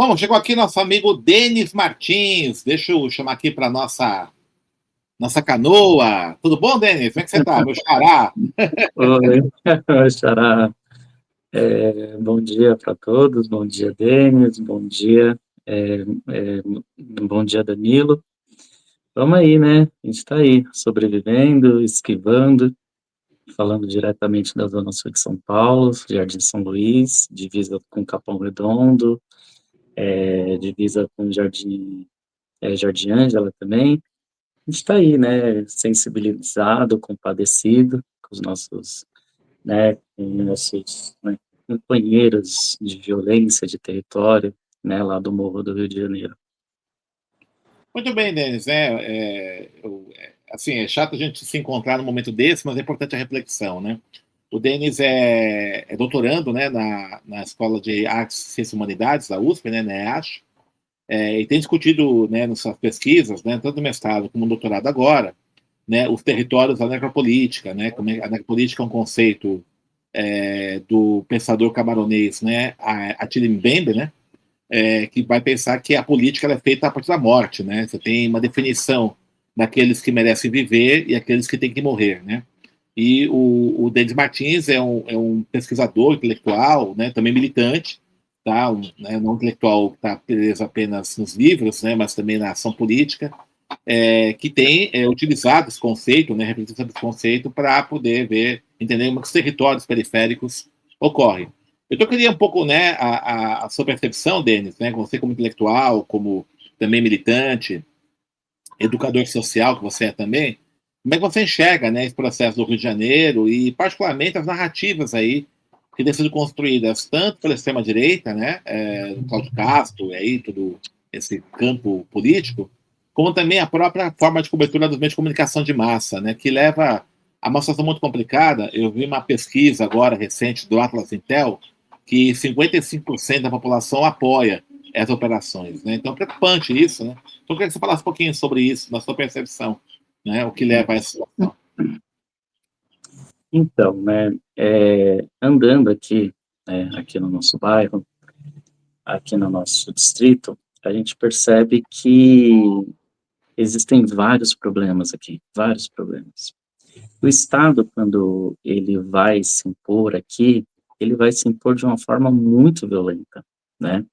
Bom, chegou aqui nosso amigo Denis Martins. Deixa eu chamar aqui para nossa canoa. Tudo bom, Denis? Como é que você está, meu xará? Oi, Xará. Bom dia para todos, bom dia, Denis, é, bom dia, Danilo. Vamos aí, né? A gente está aí, sobrevivendo, esquivando, falando diretamente da Zona Sul de São Paulo, Jardim São Luís, divisa com Capão Redondo, divisa com Jardim Ângela também. A gente está aí, né? Sensibilizado, compadecido com os nossos, né, com nossos, né, companheiros de violência de território, né, lá do Morro do Rio de Janeiro. Muito bem, Denis. Assim, é chato a gente se encontrar num momento desse, mas é importante a reflexão, né? O Denis é doutorando, né, na Escola de Artes, Ciências e Humanidades, da USP, né, na EASH, e tem discutido, né, nas suas pesquisas, né, tanto no mestrado como no doutorado agora, né, os territórios da necropolítica, né, como a necropolítica é um conceito do pensador camaronês, né, Attila Mbembe, né, que vai pensar que a política ela é feita a partir da morte, né? Você tem uma definição daqueles que merecem viver e aqueles que têm que morrer, né? E o Denis Martins é um pesquisador intelectual, né, também militante, tá? Né, não intelectual que está preso apenas nos livros, né, mas também na ação política, que tem utilizado esse conceito, né, representação desse conceito para poder ver, entender como os territórios periféricos ocorrem. Eu queria um pouco, né, a sua percepção, Denis, né, você como intelectual, como também militante, educador social que você é também, como é que você enxerga, né, esse processo do Rio de Janeiro e particularmente as narrativas aí que têm sido construídas tanto pela extrema direita, né, do Cláudio Castro, aí todo esse campo político, como também a própria forma de cobertura dos meios de comunicação de massa, né, que leva a uma situação muito complicada. Eu vi uma pesquisa agora recente do Atlas Intel que 55% da população apoia essas operações, né? Então é preocupante isso, né? Então eu queria que você falasse um pouquinho sobre isso, na sua percepção, né? O que leva a essa situação. Então, né, andando aqui, aqui no nosso bairro, aqui no nosso distrito, a gente percebe que existem vários problemas aqui, vários problemas. O Estado, quando ele vai se impor aqui, ele vai se impor de uma forma muito violenta, né?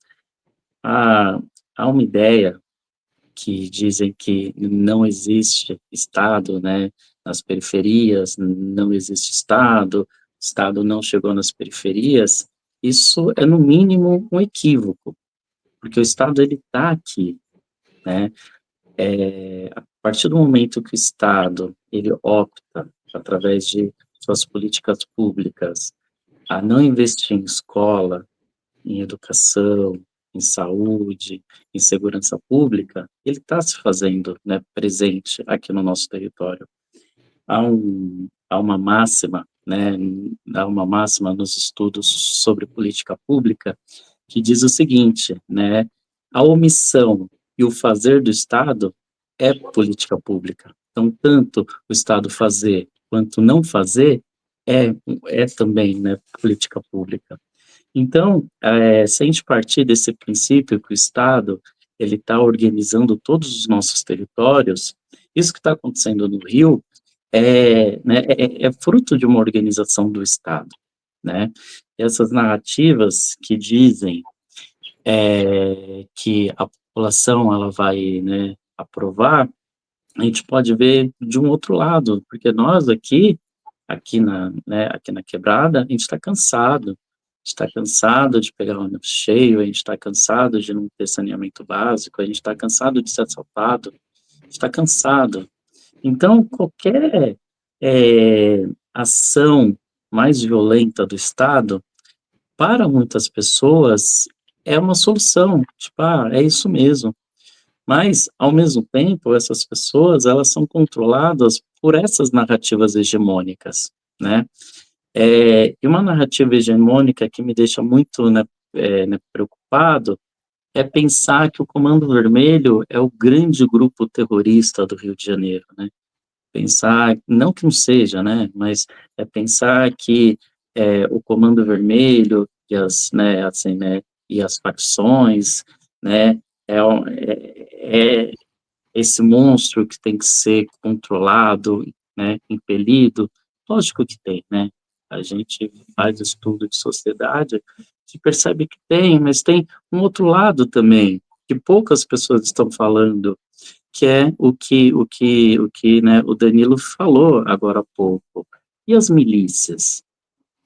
Há, há uma ideia que dizem que não existe Estado, né, nas periferias, não existe Estado, o Estado não chegou nas periferias. Isso é, no mínimo, um equívoco, porque o Estado, ele está aqui, né? A partir do momento que o Estado, ele opta, através de suas políticas públicas, a não investir em escola, em educação, em saúde, em segurança pública, ele está se fazendo, né, presente aqui no nosso território. Há uma máxima, né, há uma máxima nos estudos sobre política pública que diz o seguinte, né, a omissão e o fazer do Estado é política pública. Então, tanto o Estado fazer quanto não fazer é também, né, política pública. Então, se a gente partir desse princípio que o Estado ele está organizando todos os nossos territórios, isso que está acontecendo no Rio é fruto de uma organização do Estado, né? Essas narrativas que dizem que a população ela vai, né, aprovar, a gente pode ver de um outro lado, porque nós aqui na quebrada, a gente está cansado de pegar o ônibus cheio, a gente está cansado de não ter saneamento básico, a gente está cansado de ser assaltado, a gente está cansado. Então, qualquer ação mais violenta do Estado, para muitas pessoas, é uma solução, tipo, é isso mesmo. Mas, ao mesmo tempo, essas pessoas, elas são controladas por essas narrativas hegemônicas, né? E uma narrativa hegemônica que me deixa muito, né, preocupado é pensar que o Comando Vermelho é o grande grupo terrorista do Rio de Janeiro, né? Pensar, não que não seja, né, mas é pensar que o Comando Vermelho e as, né, assim, né, e as facções né? É esse monstro que tem que ser controlado, né, impelido. Lógico que tem, né? A gente faz estudo de sociedade e percebe que tem, mas tem um outro lado também, que poucas pessoas estão falando, que é o que, né, o Danilo falou agora há pouco. E as milícias,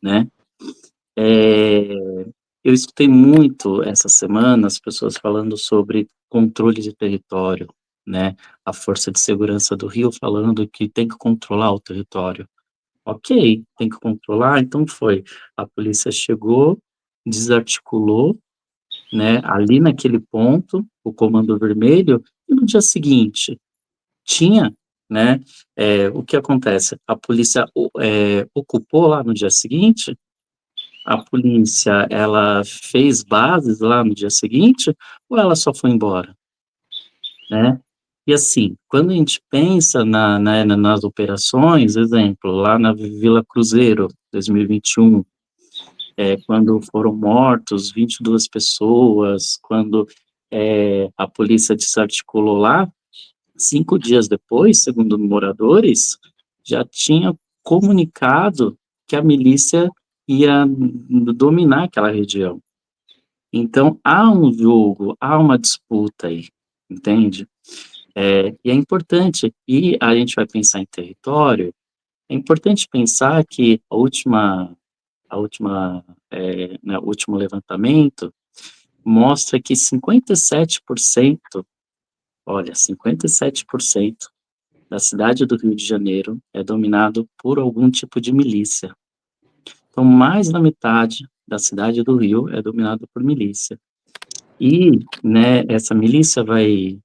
né? É, eu escutei muito essa semana as pessoas falando sobre controle de território, né? A Força de Segurança do Rio falando que tem que controlar o território. Ok, tem que controlar, então foi. A polícia chegou, desarticulou, né, ali naquele ponto, o Comando Vermelho, e no dia seguinte tinha, né, o que acontece? A polícia ocupou lá no dia seguinte, a polícia, ela fez bases lá no dia seguinte, ou ela só foi embora, né? E assim, quando a gente pensa nas operações, exemplo, lá na Vila Cruzeiro, 2021, quando foram mortos 22 pessoas, quando a polícia desarticulou lá, 5 dias depois, segundo moradores, já tinha comunicado que a milícia ia dominar aquela região. Então, há um jogo, há uma disputa aí, entende? E é importante, e a gente vai pensar em território, é importante pensar que né, o último levantamento mostra que 57%, olha, 57% da cidade do Rio de Janeiro é dominado por algum tipo de milícia. Então, mais da metade da cidade do Rio é dominada por milícia. E, né, essa milícia vai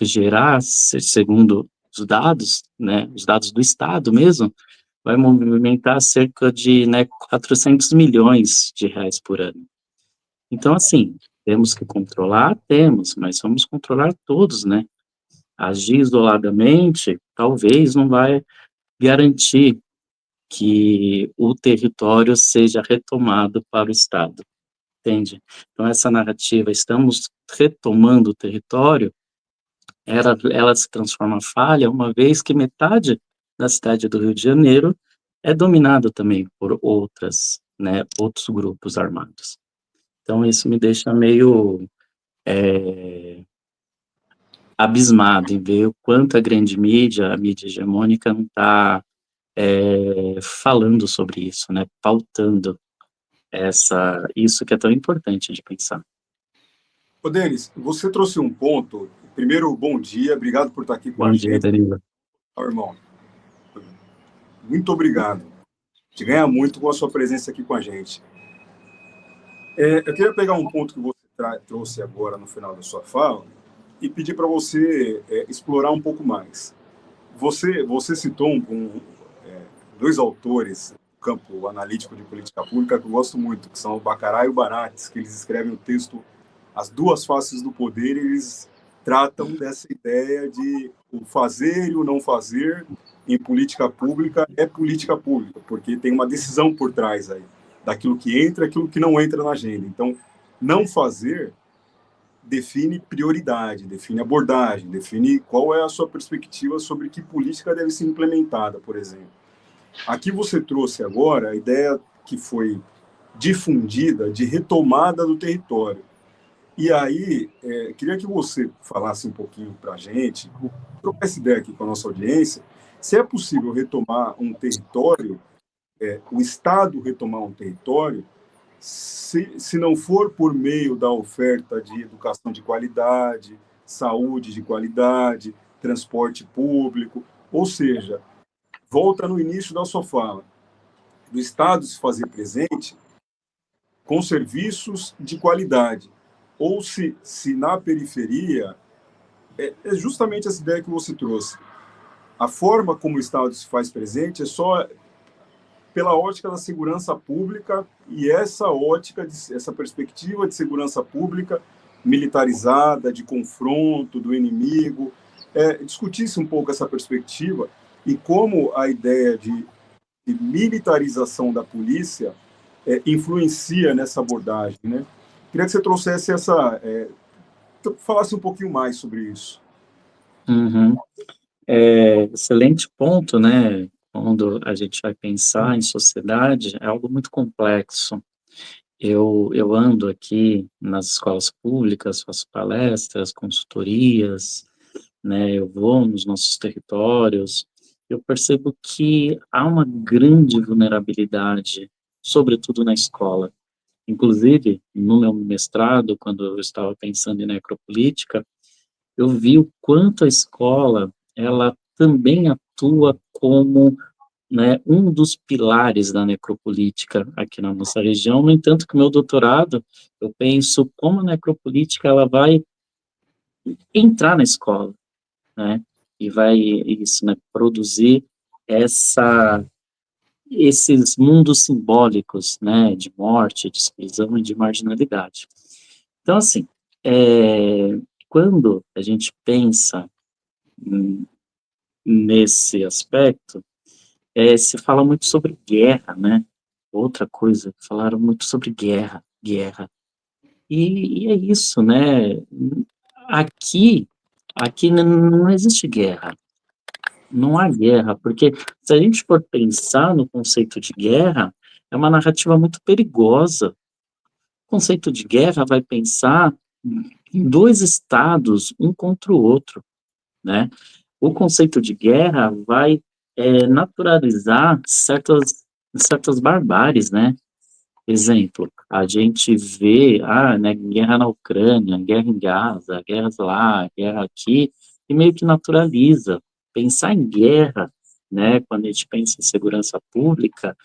gerar, segundo os dados, né, os dados do Estado mesmo, vai movimentar cerca de, né, 400 milhões de reais por ano. Então, assim, temos que controlar? Temos, mas vamos controlar todos, né? Agir isoladamente, talvez não vai garantir que o território seja retomado para o Estado, entende? Então, essa narrativa, estamos retomando o território, ela se transforma falha, uma vez que metade da cidade do Rio de Janeiro é dominada também por outras, né, outros grupos armados. Então, isso me deixa meio abismado em ver o quanto a mídia hegemônica, não está falando sobre isso, né, pautando isso que é tão importante de pensar. Ô, Denis, você trouxe um ponto. Primeiro, bom dia, obrigado por estar aqui com Bom a dia, gente. Danilo. Irmão, muito obrigado. Te ganha muito com a sua presença aqui com a gente. Eu queria pegar um ponto que você trouxe agora no final da sua fala e pedir para você explorar um pouco mais. Você citou dois autores do campo analítico de política pública que eu gosto muito, que são o Baccarat e o Barates, que eles escrevem o texto As Duas Faces do Poder, e eles tratam dessa ideia de o fazer e o não fazer em política pública é política pública, porque tem uma decisão por trás aí, daquilo que entra e aquilo que não entra na agenda. Então, não fazer define prioridade, define abordagem, define qual é a sua perspectiva sobre que política deve ser implementada, por exemplo. Aqui você trouxe agora a ideia que foi difundida de retomada do território. E aí, queria que você falasse um pouquinho para a gente, trocar essa ideia aqui com a nossa audiência, se é possível retomar um território, o Estado retomar um território, se não for por meio da oferta de educação de qualidade, saúde de qualidade, transporte público, ou seja, volta no início da sua fala, do Estado se fazer presente com serviços de qualidade, ou se na periferia, é justamente essa ideia que você trouxe. A forma como o Estado se faz presente é só pela ótica da segurança pública, e essa ótica, essa perspectiva de segurança pública militarizada, de confronto do inimigo, discutisse um pouco essa perspectiva e como a ideia de militarização da polícia influencia nessa abordagem, né? Queria que você trouxesse falasse um pouquinho mais sobre isso. Uhum. Excelente ponto, né? Quando a gente vai pensar em sociedade, é algo muito complexo. Eu ando aqui nas escolas públicas, faço palestras, consultorias, né? Eu vou nos nossos territórios, eu percebo que há uma grande vulnerabilidade, sobretudo na escola. Inclusive, no meu mestrado, quando eu estava pensando em necropolítica, eu vi o quanto a escola, ela também atua como, né, um dos pilares da necropolítica aqui na nossa região. No entanto, que o meu doutorado, eu penso como a necropolítica ela vai entrar na escola, né, e vai isso, né, produzir essa esses mundos simbólicos, né, de morte, de exclusão e de marginalidade. Então, assim, quando a gente pensa nesse aspecto, se fala muito sobre guerra, né? Outra coisa, falaram muito sobre guerra, guerra. E é isso, né? Aqui, aqui não existe guerra, não há guerra, porque se a gente for pensar no conceito de guerra, é uma narrativa muito perigosa. O conceito de guerra vai pensar em dois estados, um contra o outro, né? O conceito de guerra vai naturalizar certas barbáries, né? Exemplo, a gente vê, né, guerra na Ucrânia, guerra em Gaza, guerras lá, guerra aqui, e meio que naturaliza. Pensar em guerra, né, quando a gente pensa em segurança pública,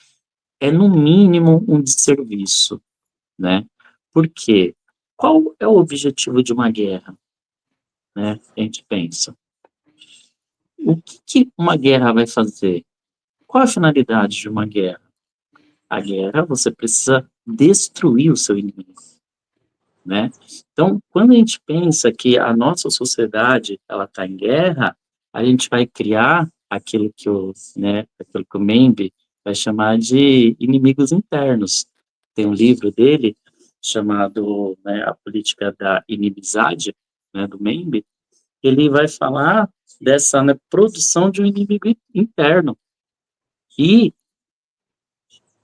é no mínimo um desserviço, né? Por quê? Qual é o objetivo de uma guerra, né? A gente pensa. O que uma guerra vai fazer? Qual a finalidade de uma guerra? A guerra, você precisa destruir o seu inimigo, né? Então, quando a gente pensa que a nossa sociedade ela está em guerra, a gente vai criar aquilo que o Membe vai chamar de inimigos internos. Tem um livro dele chamado, né, A Política da Inimizade, né, do Membe. Ele vai falar dessa, né, produção de um inimigo interno. E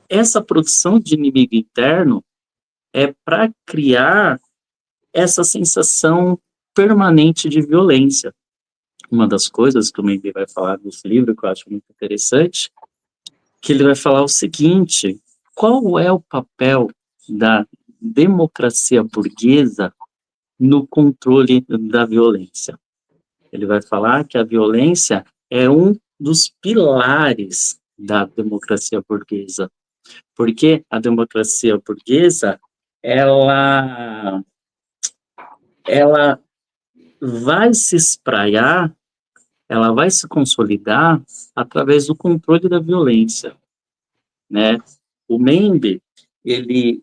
essa produção de inimigo interno é para criar essa sensação permanente de violência. Uma das coisas que o Mendes vai falar nesse livro, que eu acho muito interessante, que ele vai falar o seguinte: qual é o papel da democracia burguesa no controle da violência? Ele vai falar que a violência é um dos pilares da democracia burguesa, porque a democracia burguesa, ela vai se espraiar, ela vai se consolidar através do controle da violência, né? O Membe, ele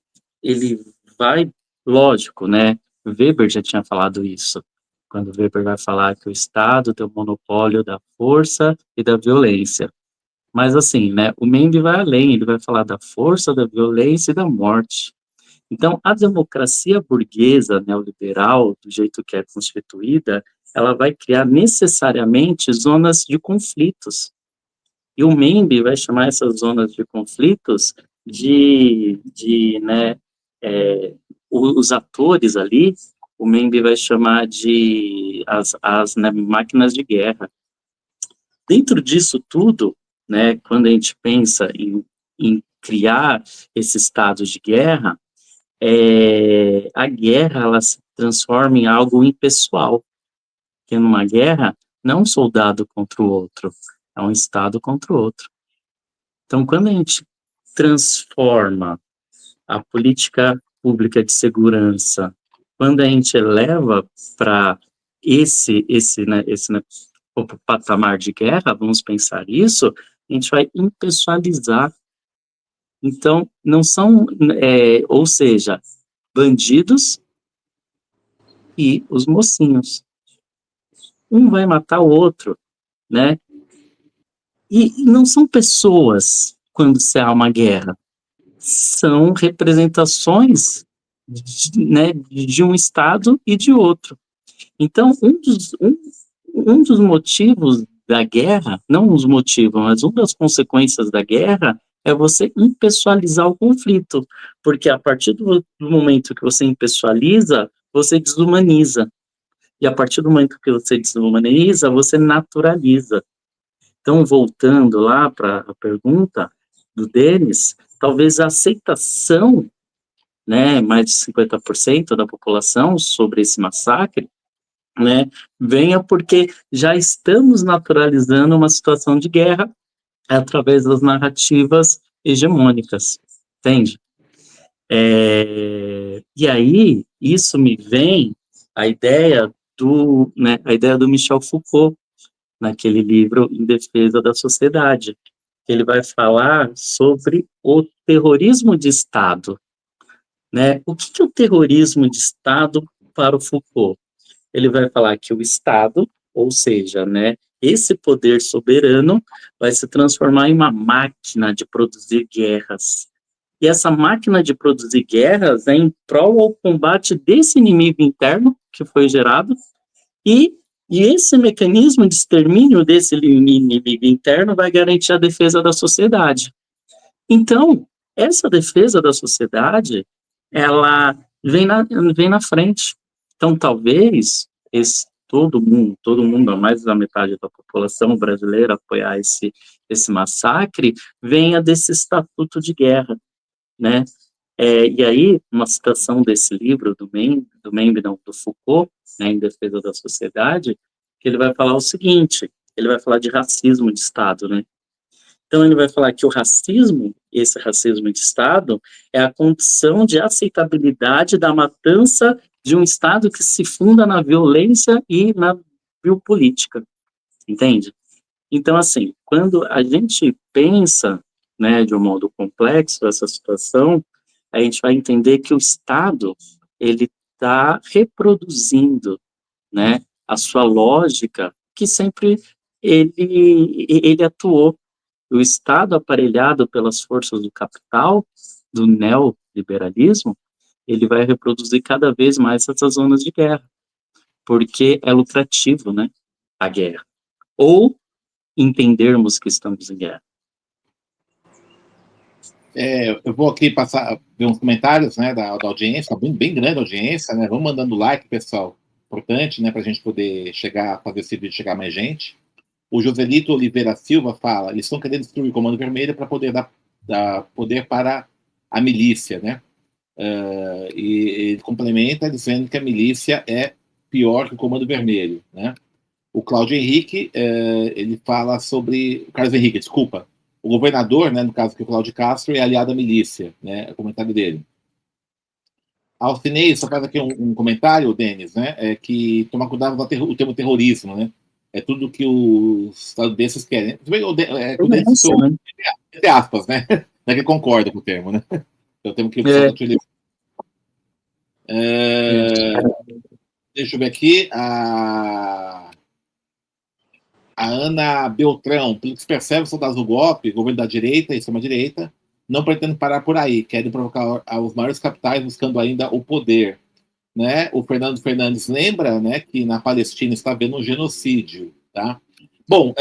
vai, lógico, né? Weber já tinha falado isso, quando Weber vai falar que o Estado tem o monopólio da força e da violência. Mas assim, né? O Membe vai além, ele vai falar da força, da violência e da morte. Então, a democracia burguesa neoliberal, do jeito que é constituída, ela vai criar necessariamente zonas de conflitos. E o Membe vai chamar essas zonas de conflitos né, os atores ali, o Membe vai chamar de né, máquinas de guerra. Dentro disso tudo, né, quando a gente pensa em criar esse estado de guerra, a guerra ela se transforma em algo impessoal, porque numa guerra não é um soldado contra o outro, é um Estado contra o outro. Então, quando a gente transforma a política pública de segurança, quando a gente eleva para esse o patamar de guerra, vamos pensar isso, a gente vai impessoalizar. Então, não são, ou seja, bandidos e os mocinhos. Um vai matar o outro, né? E não são pessoas quando se há uma guerra, são representações né, de um Estado e de outro. Então, um dos motivos da guerra, não os motivos, mas uma das consequências da guerra é você impessoalizar o conflito, porque a partir do momento que você impessoaliza, você desumaniza, e a partir do momento que você desumaniza, você naturaliza. Então, voltando lá para a pergunta do Denis, talvez a aceitação, né, mais de 50% da população sobre esse massacre, né, venha porque já estamos naturalizando uma situação de guerra através das narrativas hegemônicas, entende? E aí, isso me vem a ideia do Michel Foucault, naquele livro Em Defesa da Sociedade. Ele vai falar sobre o terrorismo de Estado, né? O que é o terrorismo de Estado para o Foucault? Ele vai falar que o Estado, ou seja, né, esse poder soberano, vai se transformar em uma máquina de produzir guerras. E essa máquina de produzir guerras é em prol ao combate desse inimigo interno que foi gerado, e, e esse mecanismo de extermínio desse inimigo interno vai garantir a defesa da sociedade. Então, essa defesa da sociedade, ela vem na frente. Então, talvez todo mundo, a mais da metade da população brasileira apoiar esse massacre, venha desse estatuto de guerra, né? E aí, uma citação desse livro do Foucault, né, Em Defesa da Sociedade, que ele vai falar o seguinte, ele vai falar de racismo de Estado, né? Então, ele vai falar que o racismo, esse racismo de Estado, é a condição de aceitabilidade da matança de um Estado que se funda na violência e na biopolítica, entende? Então, assim, quando a gente pensa, né, de um modo complexo essa situação, a gente vai entender que o Estado, ele está reproduzindo, né, a sua lógica que sempre ele atuou. O Estado aparelhado pelas forças do capital, do neoliberalismo, ele vai reproduzir cada vez mais essas zonas de guerra, porque é lucrativo, né, a guerra. Ou entendermos que estamos em guerra. Eu vou aqui passar, ver uns comentários, né, da audiência, bem grande a audiência, né? Vamos mandando like, pessoal. Importante, né, para a gente poder fazer esse vídeo chegar a mais gente. O Joselito Oliveira Silva fala: eles estão querendo destruir o Comando Vermelho para poder dar poder para a milícia, né? E ele complementa dizendo que a milícia é pior que o Comando Vermelho, né? O Cláudio Henrique, ele fala sobre... Carlos Henrique, desculpa. O governador, né, no caso que o Cláudio Castro, é aliado à milícia, né? É o comentário dele. Alcinei só faz aqui um comentário, Denis, né? Que tomar cuidado com o termo terrorismo, né? É tudo que os estadunidenses querem. O Denis citou, entre aspas, né? Não é que concorda com o termo, né? É o termo que o pessoal utiliza. Deixa eu ver aqui. A Ana Beltrão, pelo que se percebe, os soldados do golpe, governo da direita e extrema-direita, não pretendem parar por aí, querem provocar os maiores capitais buscando ainda o poder. Né? O Fernando Fernandes lembra, né, que na Palestina está havendo um genocídio. Tá? Bom,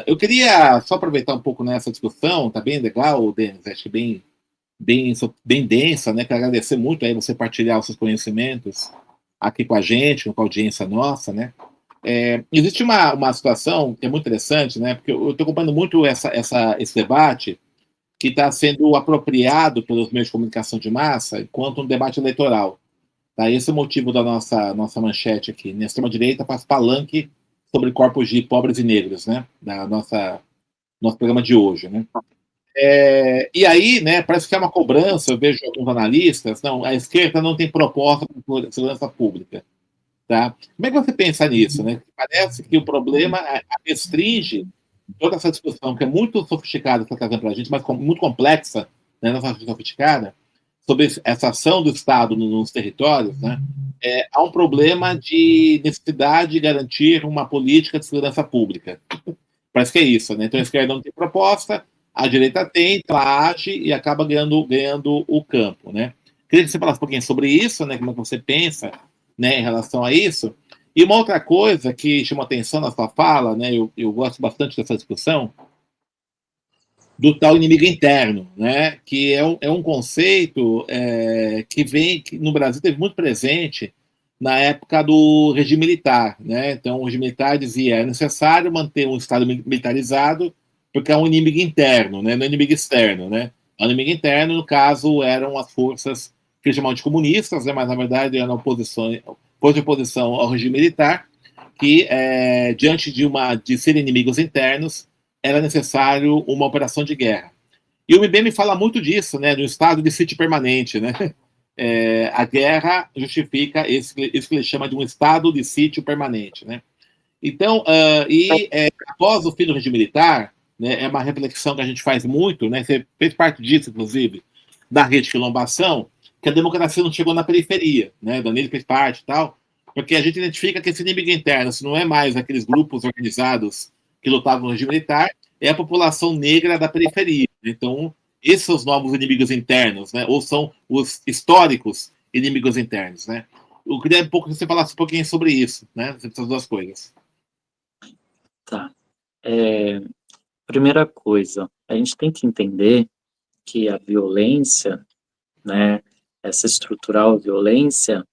eu queria só aproveitar um pouco nessa discussão, tá bem legal, Denis, acho que bem densa, né? Quero agradecer muito aí você partilhar os seus conhecimentos aqui com a gente, com a audiência nossa, né? Existe uma situação que é muito interessante, né? Porque eu estou acompanhando muito esse debate que está sendo apropriado pelos meios de comunicação de massa enquanto um debate eleitoral. Tá? Esse é o motivo da nossa manchete aqui. Na extrema-direita faz palanque sobre corpos de pobres e negros, né? Da nosso programa de hoje, né? E aí, né, parece que é uma cobrança, eu vejo alguns analistas, não, a esquerda não tem proposta para segurança pública. Tá? Como é que você pensa nisso? Né? Parece que o problema restringe toda essa discussão, que é muito sofisticada, que está trazendo para a gente, mas muito complexa, né, não sofisticada, sobre essa ação do Estado nos territórios, né? Há um problema de necessidade de garantir uma política de segurança pública. Parece que é isso, né? Então a esquerda não tem proposta, a direita tem, ela age e acaba ganhando o campo, né? Queria que você falasse um pouquinho sobre isso, né, como é que você pensa, né, em relação a isso. E uma outra coisa que chamou atenção na sua fala, né, eu gosto bastante dessa discussão, do tal inimigo interno, né, que é um conceito que no Brasil teve muito presente na época do regime militar, né? Então o regime militar dizia é necessário manter um Estado militarizado porque é um inimigo interno, né? Não é um inimigo externo, né? O inimigo interno, no caso, eram as forças que eles chamavam de comunistas, né? Mas na verdade eram oposição ao regime militar, que diante de serem inimigos internos era necessário uma operação de guerra. E o MBM fala muito disso, né, do estado de sítio permanente, né? A guerra justifica isso que ele chama de um estado de sítio permanente, né? Então, após o fim do regime militar, né, é uma reflexão que a gente faz muito, né? Você fez parte disso, inclusive, da rede quilombação, que a democracia não chegou na periferia, né? Danilo fez parte e tal, porque a gente identifica que esse inimigo interno, se não é mais aqueles grupos organizados que lutavam no regime militar, é a população negra da periferia. Então, esses são os novos inimigos internos, né? Ou são os históricos inimigos internos, né? Eu queria que você falasse um pouquinho sobre isso, né? Essas duas coisas. Tá. Primeira coisa, a gente tem que entender que a violência, né, essa estrutural violência,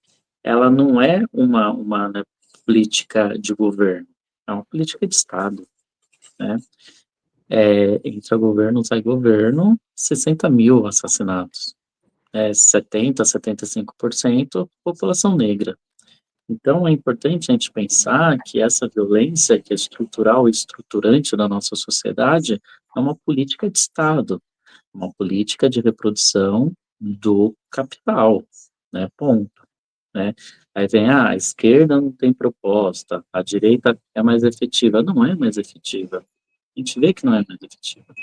ela não é uma né, política de governo, é uma política de Estado, né? Entra governo, sai governo, 60 mil assassinatos, 70, 75% população negra. Então, é importante a gente pensar que essa violência que é estrutural e estruturante da nossa sociedade é uma política de Estado, uma política de reprodução do capital, né, ponto, né. Aí vem, a esquerda não tem proposta, a direita é mais efetiva. Não é mais efetiva. A gente vê que não é mais efetiva,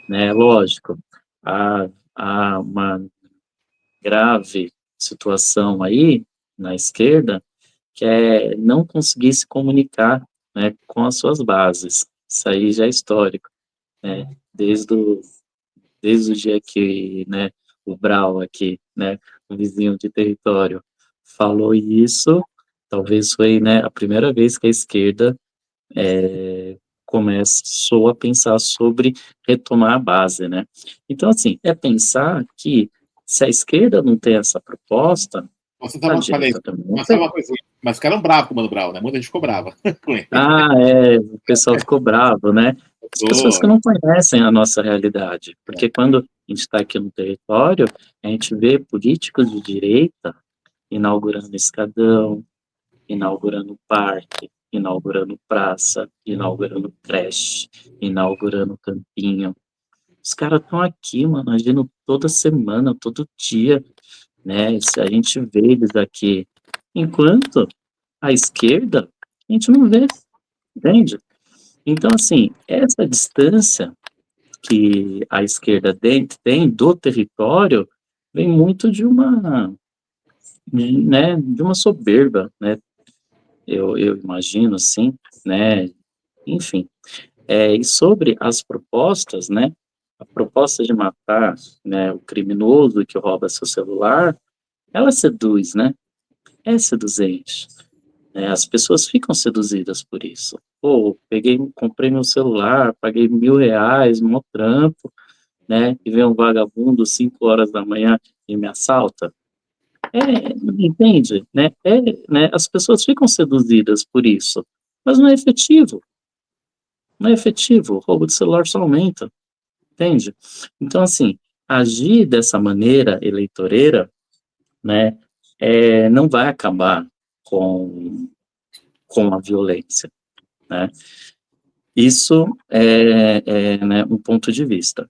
né, lógico, há uma grave situação aí na esquerda, que é não conseguir se comunicar, né, com as suas bases. Isso aí já é histórico, né, desde o dia que, né, o Brau aqui, né, o vizinho de território, falou isso, talvez foi, né, a primeira vez que a esquerda começou a pensar sobre retomar a base, né. Então, assim, é pensar que se a esquerda não tem essa proposta, Você a estava falei, direita também não mas sabe tem. uma coisinha, mas ficaram bravos com o Mano Brown, né? Muita gente ficou brava com ele. O pessoal ficou bravo, né? As pessoas que não conhecem a nossa realidade, porque quando a gente está aqui no território, a gente vê políticos de direita inaugurando escadão, inaugurando parque, inaugurando praça, inaugurando creche, inaugurando campinho. Os caras estão aqui, mano, agindo toda semana, todo dia, né? Se a gente vê eles aqui, enquanto a esquerda, a gente não vê, entende? Então, assim, essa distância que a esquerda tem do território vem muito de uma soberba, né? Eu imagino, assim, né? Enfim, e sobre as propostas, né? A proposta de matar, né, o criminoso que rouba seu celular, ela seduz, né? É seduzente. As pessoas ficam seduzidas por isso. Pô, comprei meu celular, paguei R$ 1.000, mó trampo, né? E vem um vagabundo 5 horas da manhã e me assalta. Entende? Né? As pessoas ficam seduzidas por isso, mas não é efetivo. Não é efetivo. O roubo de celular só aumenta, entende? Então, assim, agir dessa maneira eleitoreira, né, não vai acabar com a violência, né? Isso né, um ponto de vista.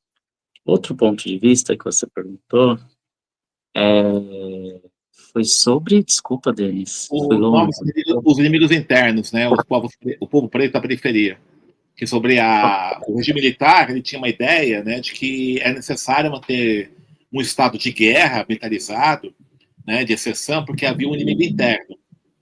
Outro ponto de vista que você perguntou foi sobre, desculpa, Denis, foi longe. Os inimigos internos, né? O povo preto da periferia. Que sobre o regime militar, ele tinha uma ideia, né, de que é necessário manter um estado de guerra militarizado, né, de exceção, porque havia um inimigo interno,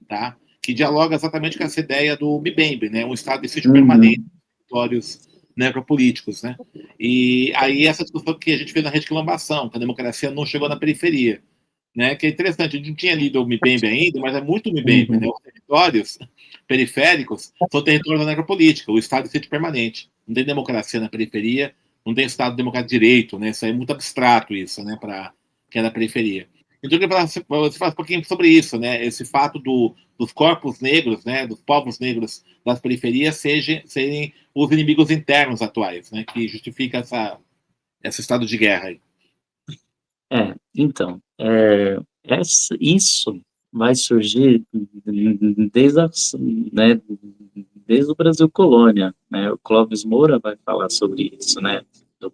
tá? Que dialoga exatamente com essa ideia do Mbembe, né, um estado de sítio permanente, territórios necropolíticos, né? E aí essa discussão que a gente fez na rede quilombação, que a democracia não chegou na periferia, né, que é interessante, a gente não tinha lido o Mbembe ainda, mas é muito Mbembe, Uhum. né? Os territórios periféricos são territórios da necropolítica, o Estado é sítio permanente. Não tem democracia na periferia, não tem Estado democrático de direito, né? Isso é muito abstrato, isso, né, para quem é da periferia. Então, eu queria falar, você fala um pouquinho sobre isso, né? Esse fato dos corpos negros, né, dos povos negros das periferias serem os inimigos internos atuais, né, que justifica esse estado de guerra aí. Então, isso vai surgir desde, né, desde o Brasil colônia, né? O Clóvis Moura vai falar sobre isso, né? Do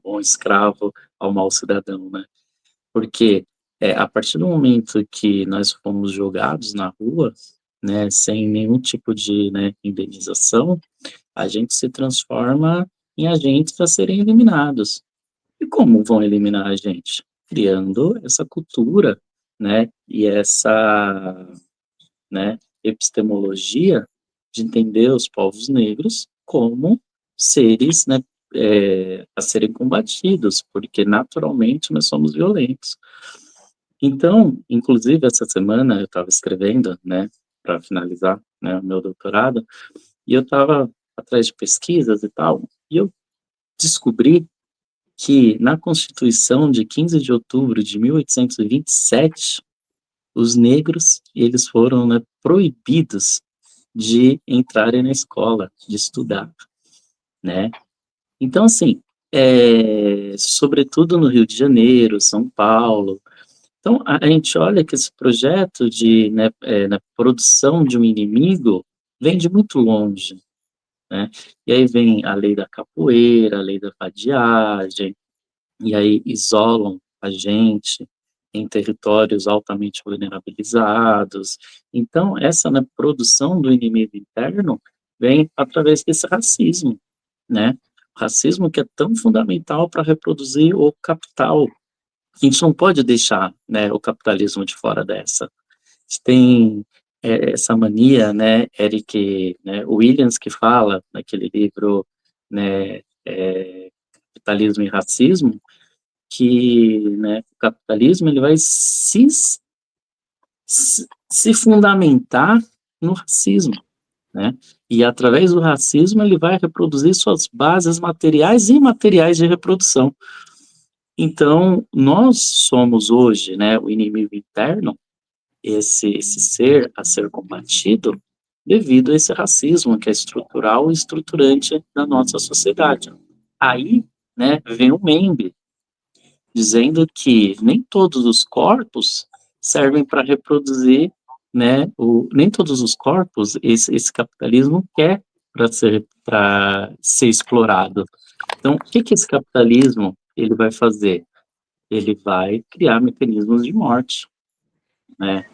bom escravo ao mau cidadão, né? Porque a partir do momento que nós fomos jogados na rua, né, sem nenhum tipo de, né, indenização, a gente se transforma em agentes a serem eliminados. E como vão eliminar a gente? Criando essa cultura, né, e essa, né, epistemologia de entender os povos negros como seres, né, a serem combatidos, porque naturalmente nós somos violentos. Então, inclusive essa semana eu estava escrevendo, né, para finalizar, né, o meu doutorado, e eu estava atrás de pesquisas e tal, e eu descobri que na Constituição de 15 de outubro de 1827, os negros, eles foram, né, proibidos de entrarem na escola, de estudar, né? Então, assim, sobretudo no Rio de Janeiro, São Paulo, então a gente olha que esse projeto de, né, na produção de um inimigo vem de muito longe, né? E aí vem a lei da capoeira, a lei da vadiagem, e aí isolam a gente em territórios altamente vulnerabilizados. Então, essa, né, produção do inimigo interno vem através desse racismo, né? O racismo que é tão fundamental para reproduzir o capital. A gente não pode deixar, né, o capitalismo de fora dessa. A gente tem essa mania, né, Eric, né, Williams, que fala naquele livro, né, Capitalismo e Racismo, que, né, o capitalismo ele vai se fundamentar no racismo, né? E através do racismo ele vai reproduzir suas bases materiais e imateriais de reprodução. Então, nós somos hoje, né, o inimigo interno, esse ser a ser combatido devido a esse racismo que é estrutural e estruturante da nossa sociedade. Aí, né, vem o Membe, dizendo que nem todos os corpos servem para reproduzir, né, nem todos os corpos esse capitalismo quer para ser explorado. Então, o que esse capitalismo ele vai fazer? Ele vai criar mecanismos de morte, né?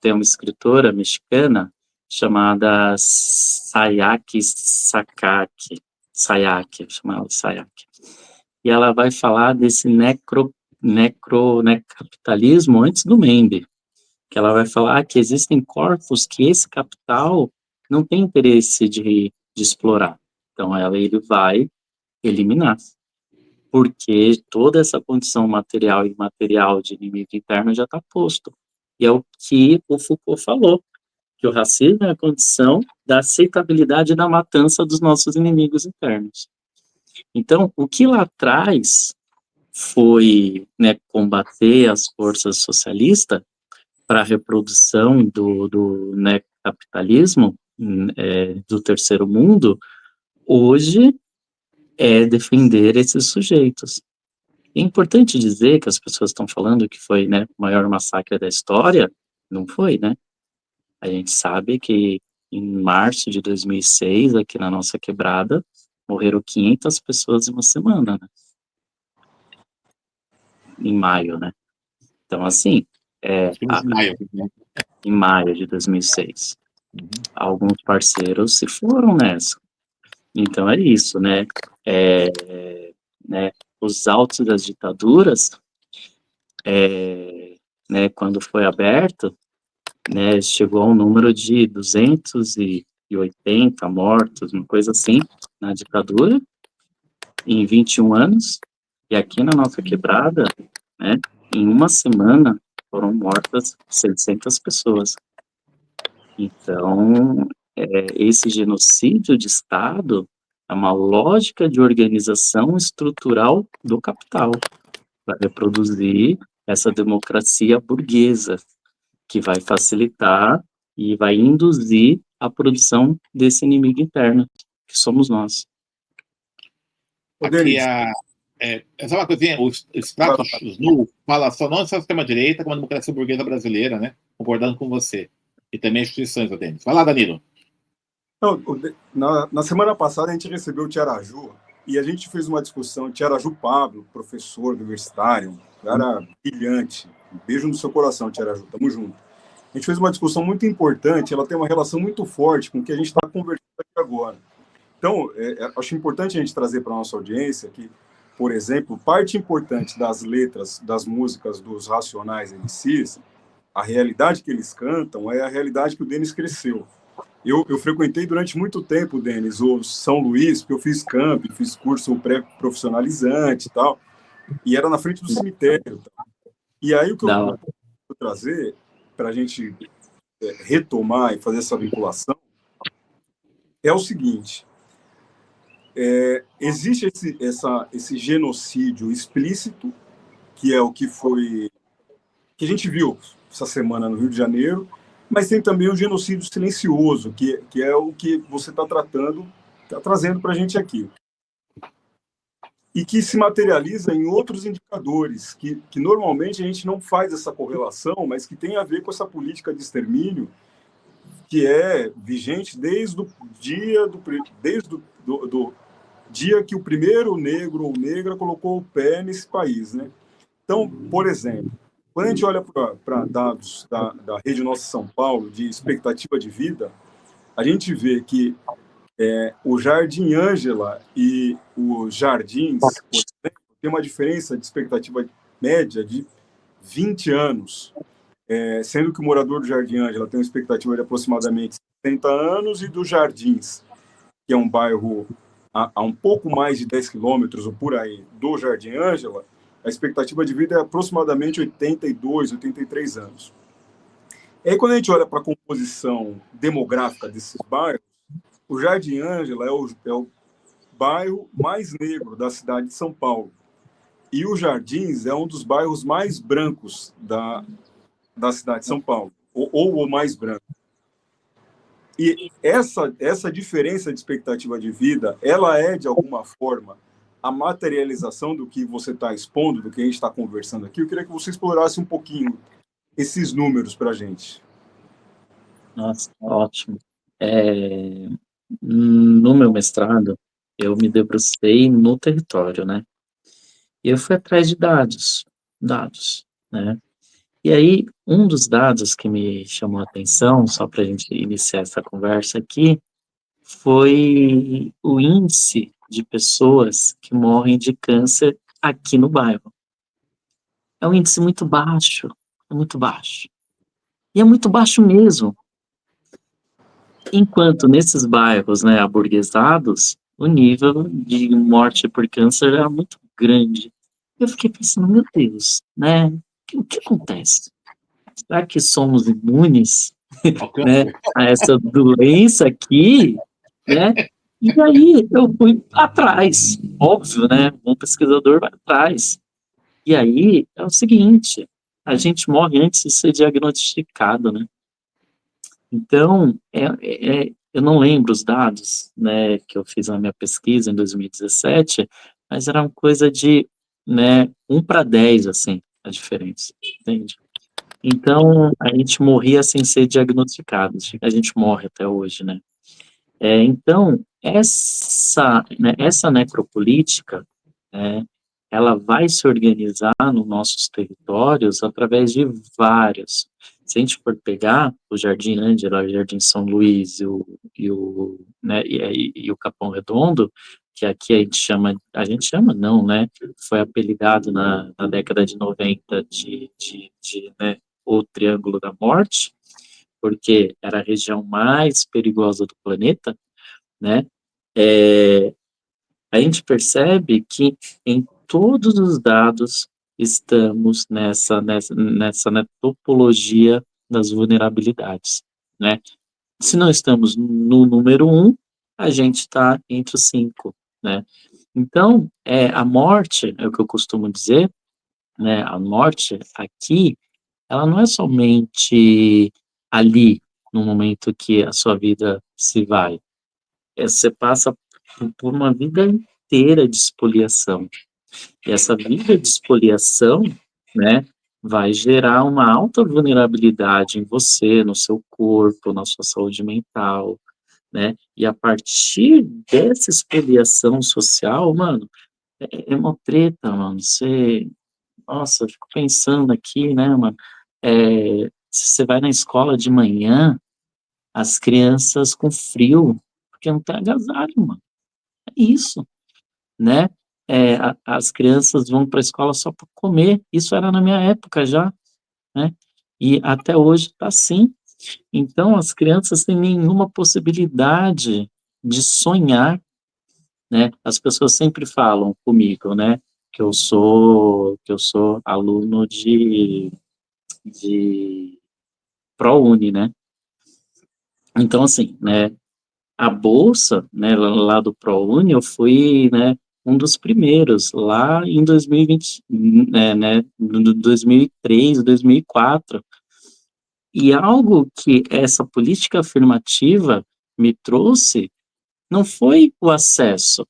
Tem uma escritora mexicana chamada Sayaki, chamada Sayaki, e ela vai falar desse capitalismo antes do Membe, que ela vai falar que existem corpos que esse capital não tem interesse de explorar. Então, ele vai eliminar, porque toda essa condição material e imaterial de inimigo interno já está posto. E é o que o Foucault falou, que o racismo é a condição da aceitabilidade da matança dos nossos inimigos internos. Então, o que lá atrás foi, né, combater as forças socialistas para a reprodução né, capitalismo do terceiro mundo, hoje é defender esses sujeitos. É importante dizer que as pessoas estão falando que foi, né, o maior massacre da história, não foi, né? A gente sabe que em março de 2006, aqui na nossa quebrada, morreram 500 pessoas em uma semana, né? Em maio, né? Então, assim, em maio de 2006, alguns parceiros se foram nessa. Então, é isso, né? Os autos das ditaduras, né, quando foi aberto, né, chegou a um número de 280 mortos, uma coisa assim, na ditadura, em 21 anos, e aqui na nossa quebrada, né? Em uma semana foram mortas 600 pessoas. Então, esse genocídio de Estado é uma lógica de organização estrutural do capital para reproduzir essa democracia burguesa, que vai facilitar e vai induzir a produção desse inimigo interno, que somos nós. Aqui essa é uma coisinha, os pratos nu fala só não só a extrema-direita, como a democracia burguesa brasileira, né? Concordando com você. E também as instituições, Denis. Vai lá, Danilo. Não, na semana passada a gente recebeu o Tiaraju e a gente fez uma discussão. Tiaraju Pablo, professor universitário, cara brilhante. Um beijo no seu coração, Tiaraju. Tamo junto. A gente fez uma discussão muito importante, ela tem uma relação muito forte com o que a gente está conversando aqui agora. Então, acho importante a gente trazer para a nossa audiência que, por exemplo, parte importante das letras das músicas dos Racionais MCs, a realidade que eles cantam é a realidade que o Denis cresceu. Eu frequentei durante muito tempo, Denis, o São Luís, porque eu fiz camp, fiz curso pré-profissionalizante e tal, e era na frente do cemitério. E aí o que eu vou trazer para a gente retomar e fazer essa vinculação é o seguinte: existe esse genocídio explícito, que é o que a gente viu essa semana no Rio de Janeiro, mas tem também o genocídio silencioso, que é o que você está trazendo para a gente aqui. E que se materializa em outros indicadores, que normalmente a gente não faz essa correlação, mas que tem a ver com essa política de extermínio que é vigente desde o dia que o primeiro negro ou negra colocou o pé nesse país, né? Então, por exemplo, quando a gente olha para dados da Rede Nossa São Paulo de expectativa de vida, a gente vê que o Jardim Ângela e os Jardins, por exemplo, tem uma diferença de expectativa média de 20 anos, sendo que o morador do Jardim Ângela tem uma expectativa de aproximadamente 60 anos e dos Jardins, que é um bairro a um pouco mais de 10 quilômetros ou por aí do Jardim Ângela, a expectativa de vida é aproximadamente 82, 83 anos. E aí, quando a gente olha para a composição demográfica desses bairros, o Jardim Ângela é o bairro mais negro da cidade de São Paulo. E o Jardins é um dos bairros mais brancos da cidade de São Paulo, ou o mais branco. E essa diferença de expectativa de vida, ela é, de alguma forma, a materialização do que você está expondo, do que a gente está conversando aqui. Eu queria que você explorasse um pouquinho esses números para a gente. Nossa, ótimo. No meu mestrado, eu me debrucei no território, né? E eu fui atrás de dados, né? E aí, um dos dados que me chamou a atenção, só para a gente iniciar essa conversa aqui, foi o índice de pessoas que morrem de câncer aqui no bairro. É um índice muito baixo, é muito baixo. E é muito baixo mesmo. Enquanto nesses bairros, né, aburguesados, o nível de morte por câncer era muito grande. Eu fiquei pensando, meu Deus, né, o que acontece? Será que somos imunes, né, a essa doença aqui, né? E aí eu fui atrás, óbvio, né? Um pesquisador vai atrás. E aí é o seguinte, a gente morre antes de ser diagnosticado, né? Então, eu não lembro os dados, né, que eu fiz na minha pesquisa em 2017, mas era uma coisa de, né, 1 para 10, assim, a diferença, entende? Então, a gente morria sem ser diagnosticado, a gente morre até hoje, né? Então, essa necropolítica, né, ela vai se organizar nos nossos territórios através de vários. Se a gente for pegar o Jardim Ângela, o Jardim São Luís e o Capão Redondo, que aqui a gente chama não, né? Foi apelidado na década de 90 né, o Triângulo da Morte, porque era a região mais perigosa do planeta, né? A gente percebe que em todos os dados estamos nessa né, topologia das vulnerabilidades, né? Se não estamos no número 1, a gente está entre os 5, né? Então, a morte, é o que eu costumo dizer, né? A morte aqui, ela não é somente ali, no momento que a sua vida se vai. Você passa por uma vida inteira de expoliação. E essa vida de expoliação, né, vai gerar uma alta vulnerabilidade em você, no seu corpo, na sua saúde mental, né? E a partir dessa expoliação social, mano, é uma treta, mano. Nossa, eu fico pensando aqui, né, mano? Se você vai na escola de manhã, as crianças com frio, porque não tem agasalho, mano. É isso, né? As crianças vão para a escola só para comer. Isso era na minha época já, né? E até hoje está assim. Então, as crianças têm nenhuma possibilidade de sonhar, né? As pessoas sempre falam comigo, né? Que eu sou aluno de ProUni, né? Então, assim, né? A bolsa, né, lá do ProUni, eu fui, né, um dos primeiros, lá em 2020, né, 2003, 2004. E algo que essa política afirmativa me trouxe não foi o acesso,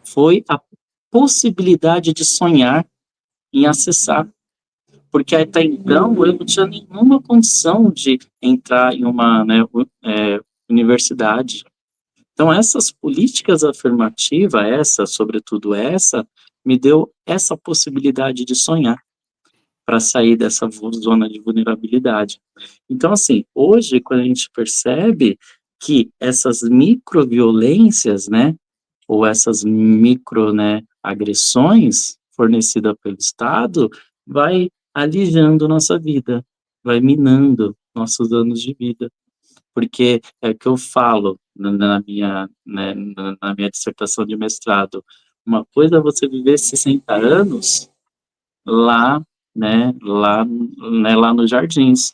foi a possibilidade de sonhar em acessar. Porque até então eu não tinha nenhuma condição de entrar em uma, né, universidade. Então, essas políticas afirmativas, sobretudo essa, me deu essa possibilidade de sonhar para sair dessa zona de vulnerabilidade. Então, assim, hoje, quando a gente percebe que essas microviolências, né, ou essas micro, né, agressões fornecidas pelo Estado, vai alijando nossa vida, vai minando nossos anos de vida, porque é o que eu falo na minha dissertação de mestrado. Uma coisa é você viver 60 anos lá, lá nos Jardins,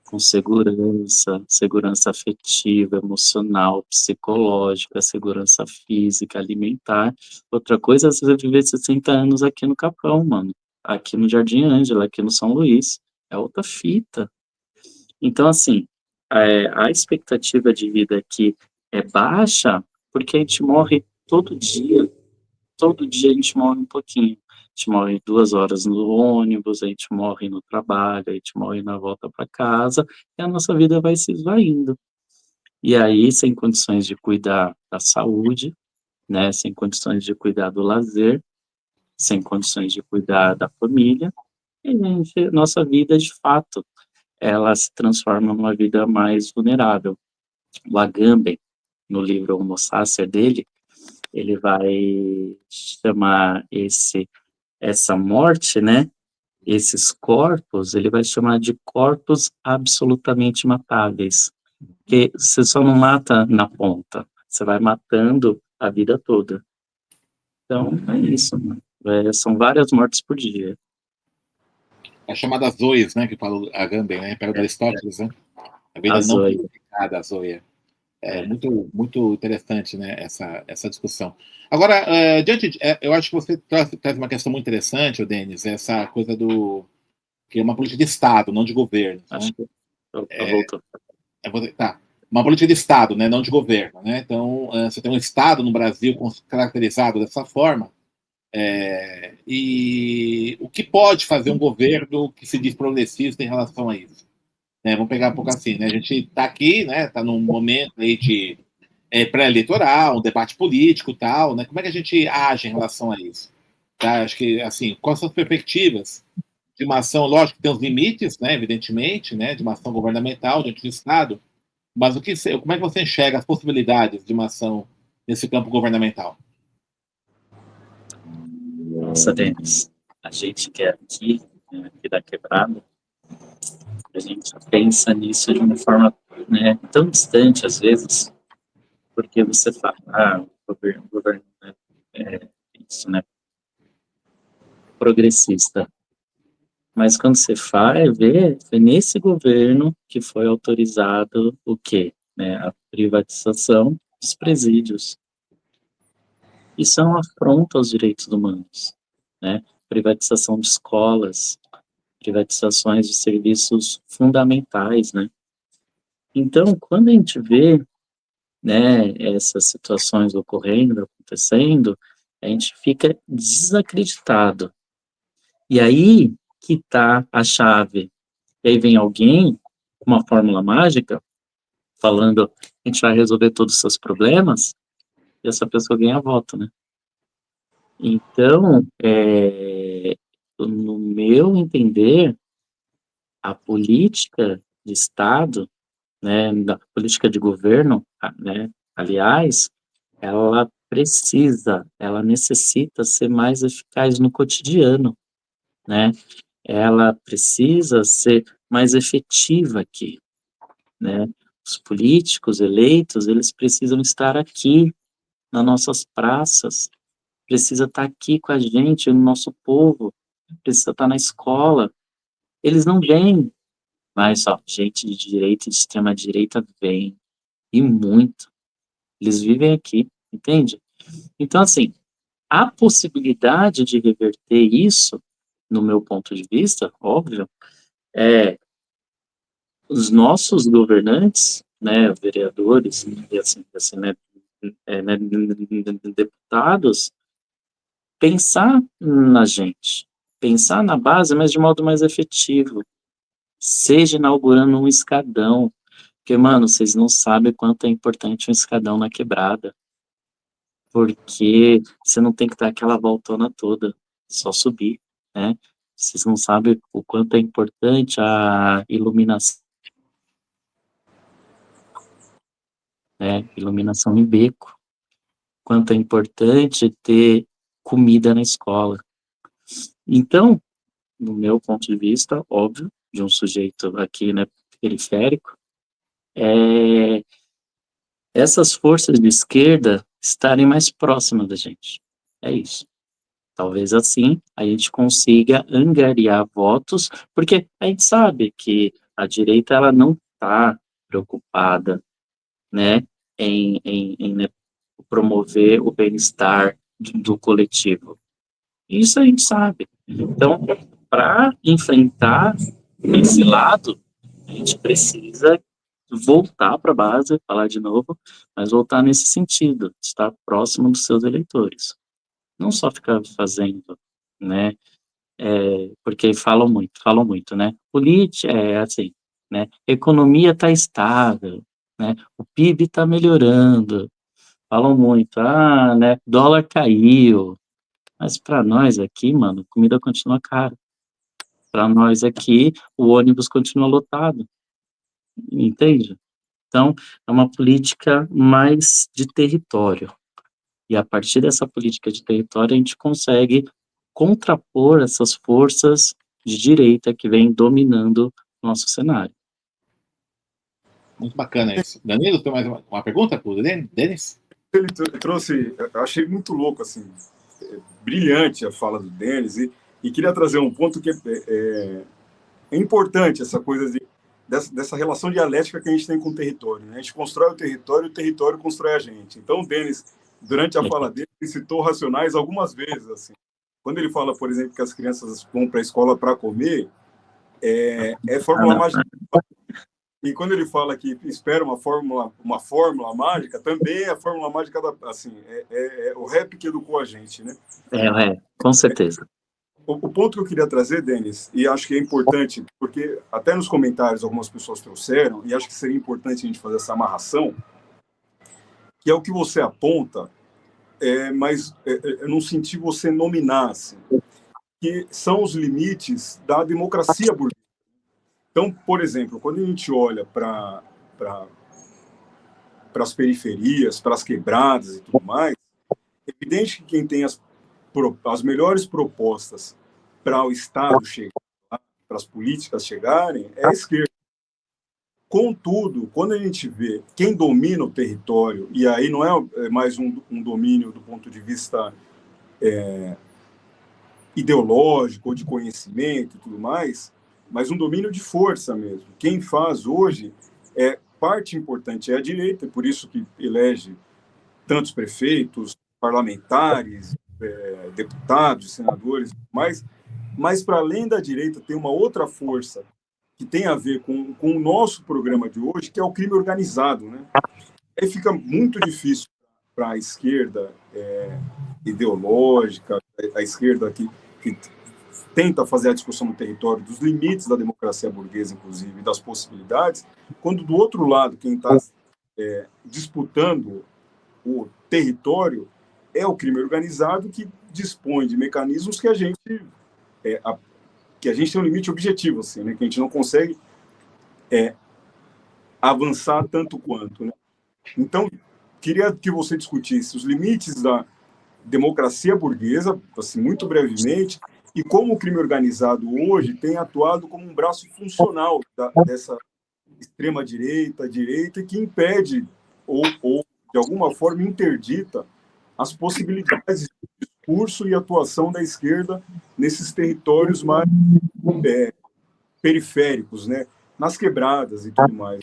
com segurança afetiva, emocional, psicológica, segurança física, alimentar. Outra coisa é você viver 60 anos aqui no Capão, mano, aqui no Jardim Ângela, aqui no São Luís. É outra fita. Então, assim, a expectativa de vida aqui é baixa porque a gente morre todo dia a gente morre um pouquinho. A gente morre 2 horas no ônibus, a gente morre no trabalho, a gente morre na volta para casa, e a nossa vida vai se esvaindo. E aí, sem condições de cuidar da saúde, né, sem condições de cuidar do lazer, sem condições de cuidar da família, e nossa vida, de fato, ela se transforma numa vida mais vulnerável. O Agamben, no livro Homo Sacer dele, ele vai chamar essa morte, né, esses corpos, ele vai chamar de corpos absolutamente matáveis, porque você só não mata na ponta, você vai matando a vida toda. Então, é isso, né? São várias mortes por dia. É chamada Zois, né, que fala a Agamben, né, perto de Aristóteles, né? A vida A não Zoe. purificada, a Zoia. É muito interessante, né, essa discussão. Agora, eu acho que você traz uma questão muito interessante, o Denis, essa coisa que é uma política de Estado, não de governo. Acho Né? que voltou. Tá. Uma política de Estado, né, não de governo. Né? Então, você tem um Estado no Brasil caracterizado dessa forma, e o que pode fazer um governo que se diz progressista em relação a isso? Vamos pegar um pouco assim, né? A gente está aqui, né? Está num momento aí de pré-eleitoral, um debate político e tal, né? Como é que a gente age em relação a isso? Tá? Acho que, assim, quais são as perspectivas de uma ação, lógico que tem os limites, né? Evidentemente, né? De uma ação governamental diante do Estado, mas como é que você enxerga as possibilidades de uma ação nesse campo governamental? Nossa, Denis, a gente que é aqui, né, aqui da Quebrada, a gente pensa nisso de uma forma, né, tão distante às vezes, porque você fala, o governo, né, isso, né, progressista. Mas quando você vai ver, foi nesse governo que foi autorizado o quê? Né, a privatização dos presídios. Isso é uma afronta aos direitos humanos, né? Privatização de escolas, privatizações de serviços fundamentais, né? Então, quando a gente vê, né, essas situações ocorrendo, acontecendo, a gente fica desacreditado. E aí que está a chave. E aí vem alguém com uma fórmula mágica, falando, a gente vai resolver todos os seus problemas, e essa pessoa ganha voto, né? Então, no meu entender, a política de Estado, né, da política de governo, né, aliás, ela necessita ser mais eficaz no cotidiano, né? Ela precisa ser mais efetiva aqui, né? Os políticos eleitos, eles precisam estar aqui nas nossas praças, precisa estar aqui com a gente, no nosso povo, precisa estar na escola. Eles não vêm, mas ó, gente de direita e de extrema direita vem, e muito. Eles vivem aqui, entende? Então, assim, a possibilidade de reverter isso, no meu ponto de vista, óbvio, é os nossos governantes, né, vereadores, e assim, né, deputados, pensar na gente, pensar na base, mas de modo mais efetivo, seja inaugurando um escadão, porque, mano, vocês não sabem quanto é importante um escadão na quebrada, porque você não tem que dar aquela voltona toda, só subir, né? Vocês não sabem o quanto é importante a iluminação, né? Iluminação em beco, quanto é importante ter comida na escola. Então, no meu ponto de vista, óbvio, de um sujeito aqui, né, periférico, é essas forças de esquerda estarem mais próximas da gente. É isso. Talvez assim a gente consiga angariar votos, porque a gente sabe que a direita ela não está preocupada, né, né, promover o bem-estar do coletivo. Isso a gente sabe. Então, para enfrentar esse lado, a gente precisa voltar para a base, falar de novo, mas voltar nesse sentido, estar próximo dos seus eleitores. Não só ficar fazendo, né, porque falam muito, né, política é assim, né, economia está estável, né, o PIB está melhorando, falam muito, né, dólar caiu, mas para nós aqui, mano, comida continua cara. Para nós aqui, o ônibus continua lotado, entende? Então, é uma política mais de território. E a partir dessa política de território, a gente consegue contrapor essas forças de direita que vêm dominando o nosso cenário. Muito bacana isso. Danilo, tem mais uma pergunta para o Denis? Ele trouxe, eu achei muito louco, assim, brilhante a fala do Denis, e queria trazer um ponto que é importante, essa coisa dessa relação dialética que a gente tem com o território, né? A gente constrói o território constrói a gente. Então, o Denis, durante a fala dele, ele citou Racionais algumas vezes, assim. Quando ele fala, por exemplo, que as crianças vão para a escola para comer, é fórmula mágica. E quando ele fala que espera uma fórmula mágica, também é a fórmula mágica assim, o rap que educou a gente, né? Com certeza. O ponto que eu queria trazer, Denis, e acho que é importante, porque até nos comentários algumas pessoas trouxeram, e acho que seria importante a gente fazer essa amarração, que é o que você aponta, mas eu não senti você nominar, assim, que são os limites da democracia burguesa. Então, por exemplo, quando a gente olha para as periferias, para as quebradas e tudo mais, é evidente que quem tem as melhores propostas para o Estado chegar, para as políticas chegarem, é a esquerda. Contudo, quando a gente vê quem domina o território, e aí não é mais um domínio do ponto de vista ideológico ou de conhecimento e tudo mais, mas um domínio de força mesmo. Quem faz hoje parte importante é a direita, por isso que elege tantos prefeitos, parlamentares, deputados, senadores, mas para além da direita tem uma outra força que tem a ver com o nosso programa de hoje, que é o crime organizado, né? Aí fica muito difícil para a esquerda ideológica, a esquerda que tenta fazer a discussão no território dos limites da democracia burguesa, inclusive, e das possibilidades, quando do outro lado quem está disputando o território é o crime organizado, que dispõe de mecanismos que a gente tem um limite objetivo, assim, né? Que a gente não consegue avançar tanto quanto, né? Então, queria que você discutisse os limites da democracia burguesa, assim, muito brevemente, e como o crime organizado hoje tem atuado como um braço funcional dessa extrema-direita, direita, que impede ou, de alguma forma, interdita as possibilidades de discurso e atuação da esquerda nesses territórios mais periféricos, né? Nas quebradas e tudo mais,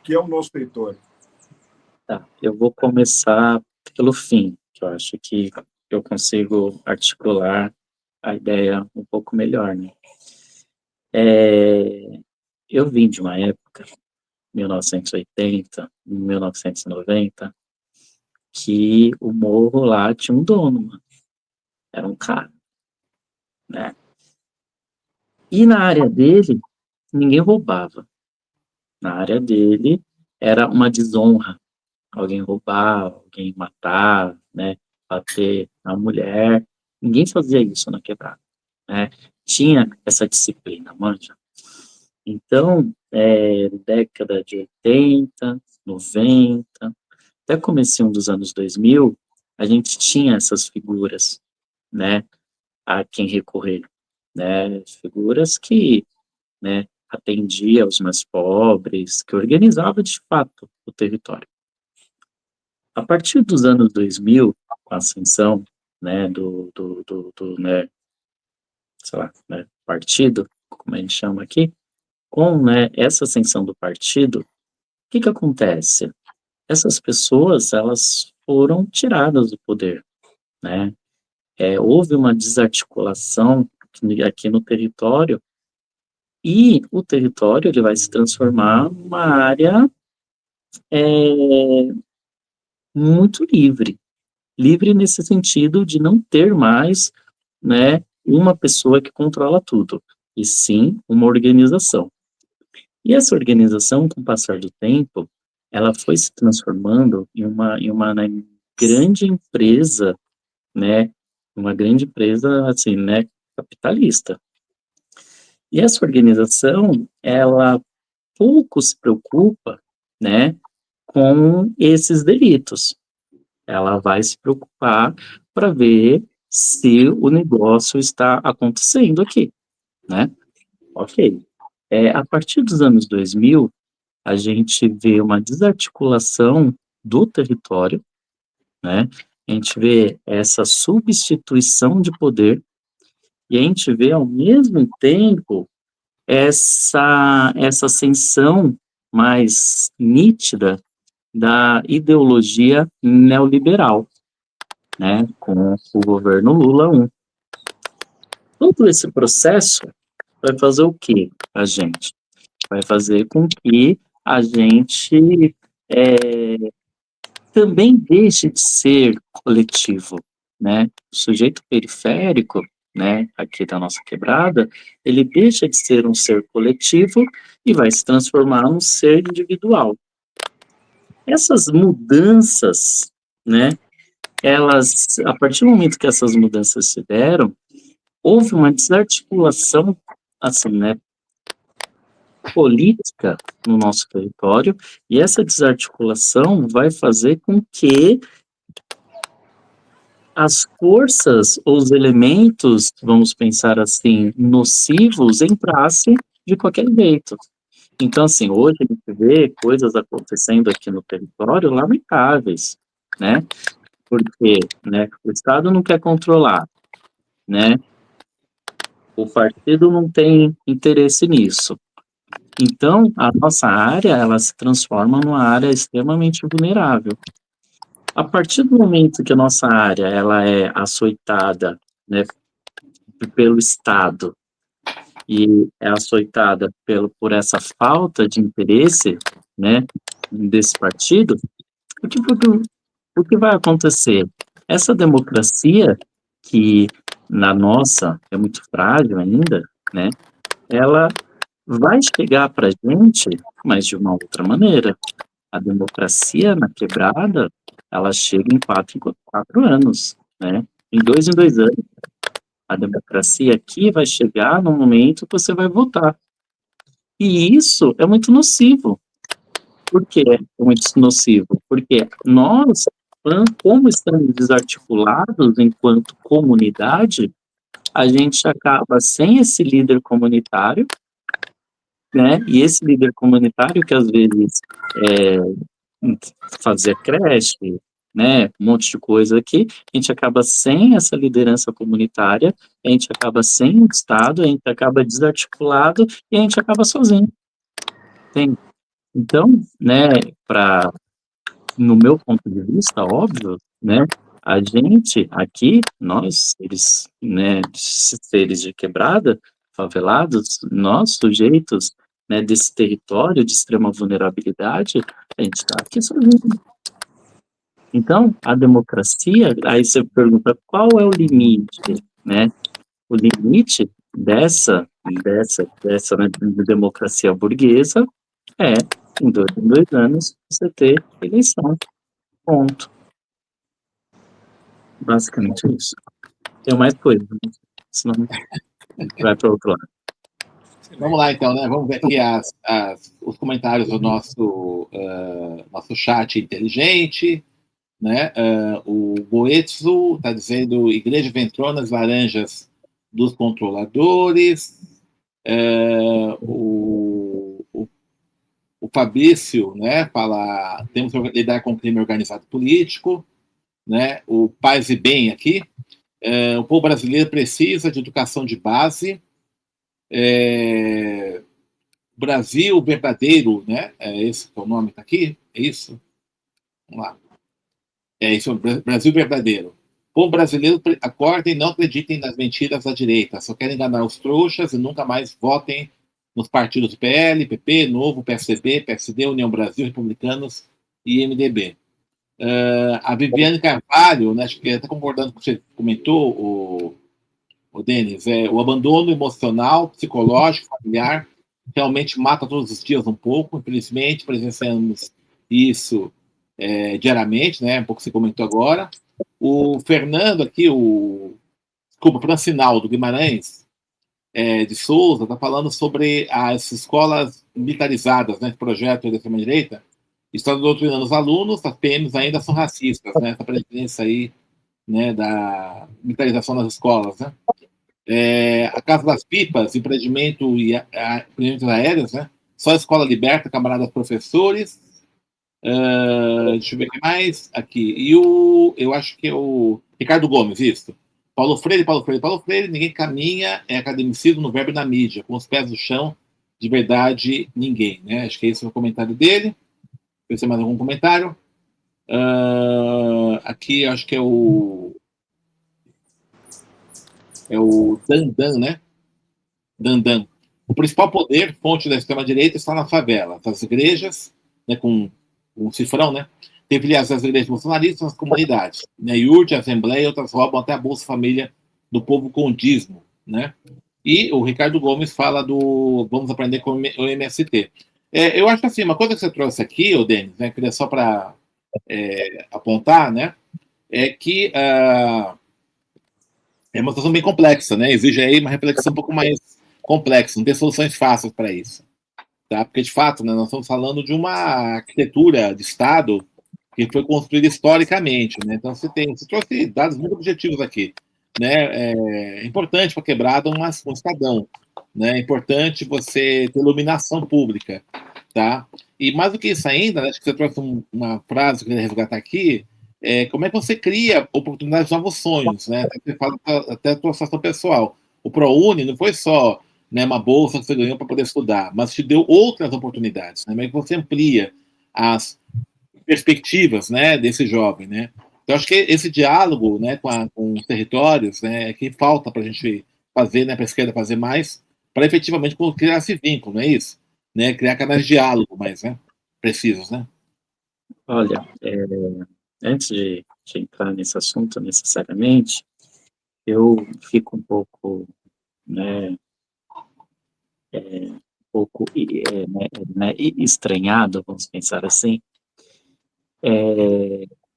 que é o nosso território. Tá, eu vou começar pelo fim, que eu acho que eu consigo articular a ideia um pouco melhor, né? Eu vim de uma época, 1980, 1990, que o morro lá tinha um dono, mano. Era um cara, né? E na área dele, ninguém roubava. Na área dele, era uma desonra. Alguém roubar, alguém matar, né? Bater na mulher. Ninguém fazia isso na quebrada, né? Tinha essa disciplina, manja. Então, década de 80, 90, até comecinho dos anos 2000, a gente tinha essas figuras, né, a quem recorrer, né, figuras que, né, atendia os mais pobres, que organizava de fato o território. A partir dos anos 2000, com a ascensão, né, né, sei lá, né, partido, como a gente chama aqui, com, né, essa ascensão do partido, o que que acontece? Essas pessoas, elas foram tiradas do poder, né? Houve uma desarticulação aqui no território, e o território ele vai se transformar numa área muito livre. Livre nesse sentido de não ter mais, né, uma pessoa que controla tudo, e sim uma organização. E essa organização, com o passar do tempo, ela foi se transformando em uma né, grande empresa, né, uma grande empresa, assim, né, capitalista. E essa organização, ela pouco se preocupa, né, com esses delitos. Ela vai se preocupar para ver se o negócio está acontecendo aqui, né? Ok. A partir dos anos 2000, a gente vê uma desarticulação do território, né? A gente vê essa substituição de poder e a gente vê, ao mesmo tempo, essa ascensão mais nítida da ideologia neoliberal, né, com o governo Lula 1. Todo esse processo vai fazer o quê? A gente vai fazer com que a gente também deixe de ser coletivo, né? O sujeito periférico, né, aqui da nossa quebrada, ele deixa de ser um ser coletivo e vai se transformar num ser individual. Essas mudanças, né, elas, a partir do momento que essas mudanças se deram, houve uma desarticulação, assim, né, política no nosso território, e essa desarticulação vai fazer com que as forças ou os elementos, vamos pensar assim, nocivos, entrassem de qualquer jeito. Então, assim, hoje a gente vê coisas acontecendo aqui no território lamentáveis, né? Porque, né, o Estado não quer controlar, né? O partido não tem interesse nisso. Então, a nossa área, ela se transforma numa área extremamente vulnerável. A partir do momento que a nossa área, ela é açoitada, né, pelo Estado, e é açoitada por essa falta de interesse, né, desse partido, o que, o que vai acontecer? Essa democracia, que na nossa é muito frágil ainda, né, ela vai chegar para a gente, mas de uma outra maneira. A democracia na quebrada, ela chega em 4 anos, né? Em 2 anos. A democracia aqui vai chegar no momento que você vai votar. E isso é muito nocivo. Por que é muito nocivo? Porque nós, como estamos desarticulados enquanto comunidade, a gente acaba sem esse líder comunitário, né? E esse líder comunitário que às vezes fazia creche, né? Um monte de coisa aqui, a gente acaba sem essa liderança comunitária, a gente acaba sem o Estado, a gente acaba desarticulado e a gente acaba sozinho. Entende? Então, né, no meu ponto de vista, óbvio, né, a gente aqui, nós, seres, né, seres de quebrada, favelados, nós, sujeitos, né, desse território de extrema vulnerabilidade, a gente está aqui sozinho. Então, a democracia, aí você pergunta qual é o limite, né? O limite dessa né, democracia burguesa é, em 2 anos, você ter eleição. Ponto. Basicamente é isso. Tem mais coisa, né? Senão vai para o outro lado. Vamos lá, então, né? Vamos ver aqui os comentários do nosso chat inteligente, né? O Goetsu está dizendo: Igreja entrou nas laranjas dos controladores. O Fabrício, né, fala: temos que lidar com o crime organizado político, né? O Paz e Bem aqui: o povo brasileiro precisa de educação de base. Brasil verdadeiro, né? Esse que é o nome está aqui? É isso? Vamos lá. É isso, Brasil verdadeiro. O povo brasileiro acorda e não acreditem nas mentiras da direita. Só querem enganar os trouxas e nunca mais votem nos partidos PL, PP, Novo, PSDB, PSD, União Brasil, Republicanos e MDB. A Viviane Carvalho, né, acho que está concordando com o que você comentou, o Denis, o abandono emocional, psicológico, familiar, realmente mata todos os dias um pouco. Infelizmente, presenciamos isso diariamente, né? Um pouco que você comentou agora. O Fernando aqui, desculpa, Francinaldo Guimarães de Souza, está falando sobre as escolas militarizadas, né? Projeto da extrema-direita. Estão doutrinando os alunos, as PMs ainda são racistas, né? Essa presença aí, né, da militarização das escolas, né? A Casa das Pipas, empreendimento empreendimentos aéreos, né? Só a escola liberta, camaradas professores. Deixa eu ver o que mais aqui. E eu acho que é o Ricardo Gomes, isso. Paulo Freire, ninguém caminha, é academicismo no verbo e na mídia, com os pés no chão, de verdade, ninguém, né? Acho que esse é o comentário dele. Deixa eu ver se tem mais algum comentário. Aqui, acho que é o Dandan, né? Dandan. O principal poder, fonte da extrema-direita, está na favela, das igrejas, né, com um cifrão, né? Tem filiados das igrejas bolsonaristas nas comunidades. Né? IURT, Assembleia e outras roubam até a Bolsa Família do povo com dízimo, né? E o Ricardo Gomes fala do vamos aprender com o MST. Eu acho assim, uma coisa que você trouxe aqui, o Denis, né, queria só para apontar, né, é que é uma situação bem complexa, né? Exige aí uma reflexão um pouco mais complexa, não tem soluções fáceis para isso, tá? Porque, de fato, né, nós estamos falando de uma arquitetura de Estado que foi construída historicamente, né? Então, você trouxe dados muito objetivos aqui, né? É importante para quebrada um estadão, né? É importante você ter iluminação pública, tá? E mais do que isso ainda, né, acho que você trouxe uma frase que eu queria resgatar aqui, como é que você cria oportunidades de novos sonhos, né? Você fala até a tua situação pessoal. O ProUni não foi só, né, uma bolsa que você ganhou para poder estudar, mas te deu outras oportunidades, né? Mas você amplia as perspectivas, né, desse jovem, né? Então, acho que esse diálogo, né, com os territórios, né, é que falta para a gente fazer, né, para a esquerda fazer mais, para efetivamente criar esse vínculo, não é isso? Né, criar canais de diálogo mais, né, precisos, né? Olha, antes de entrar nesse assunto necessariamente, eu fico um pouco, né, um pouco estranhado, vamos pensar assim,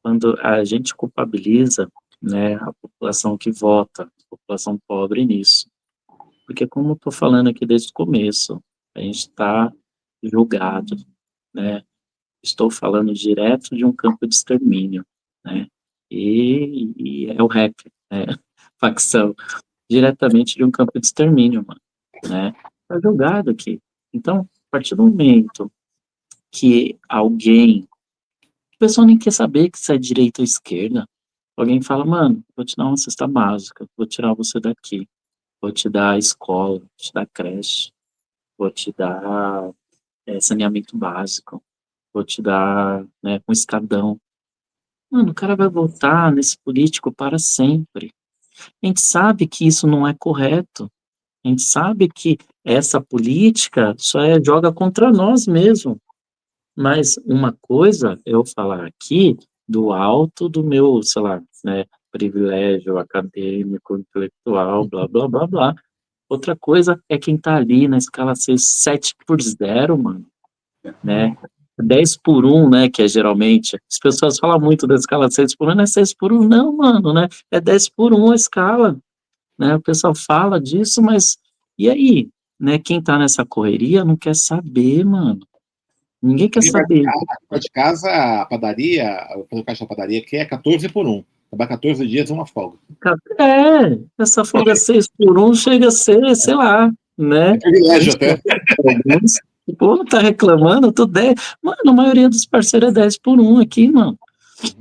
quando a gente culpabiliza, né, a população que vota, a população pobre nisso. Porque como eu estou falando aqui desde o começo, a gente está julgado, né? Estou falando direto de um campo de extermínio, né? E é o rap, né? Facção, diretamente de um campo de extermínio, mano, né? Está julgado aqui. Então, a partir do momento que alguém, o pessoal nem quer saber que se é direita ou esquerda, alguém fala, mano, vou te dar uma cesta básica, vou tirar você daqui, vou te dar escola, vou te dar creche, vou te dar saneamento básico, vou te dar, né, um escadão. Mano, o cara vai votar nesse político para sempre. A gente sabe que isso não é correto. A gente sabe que essa política joga contra nós mesmo. Mas uma coisa é eu falar aqui do alto do meu, sei lá, né, privilégio acadêmico, intelectual, blá, blá, blá, blá. Outra coisa é quem tá ali na escala 6, 7 por 0, mano, né? 10 por 1, né, que é geralmente, as pessoas falam muito da escala 6 por 1, não é 6 por 1 não, mano, né? É 10 por 1 a escala, né? O pessoal fala disso, mas e aí? Né, quem tá nessa correria não quer saber, mano. Ninguém quer saber. Aqui de casa, a padaria, o caixa da padaria, que é 14 por 1. Trabalha 14 dias é uma folga. Essa folga 6 por 1 chega a ser, sei lá, né? É privilégio até. Alguns, o povo tá reclamando, tô 10. Mano, a maioria dos parceiros é 10 por 1 aqui, mano.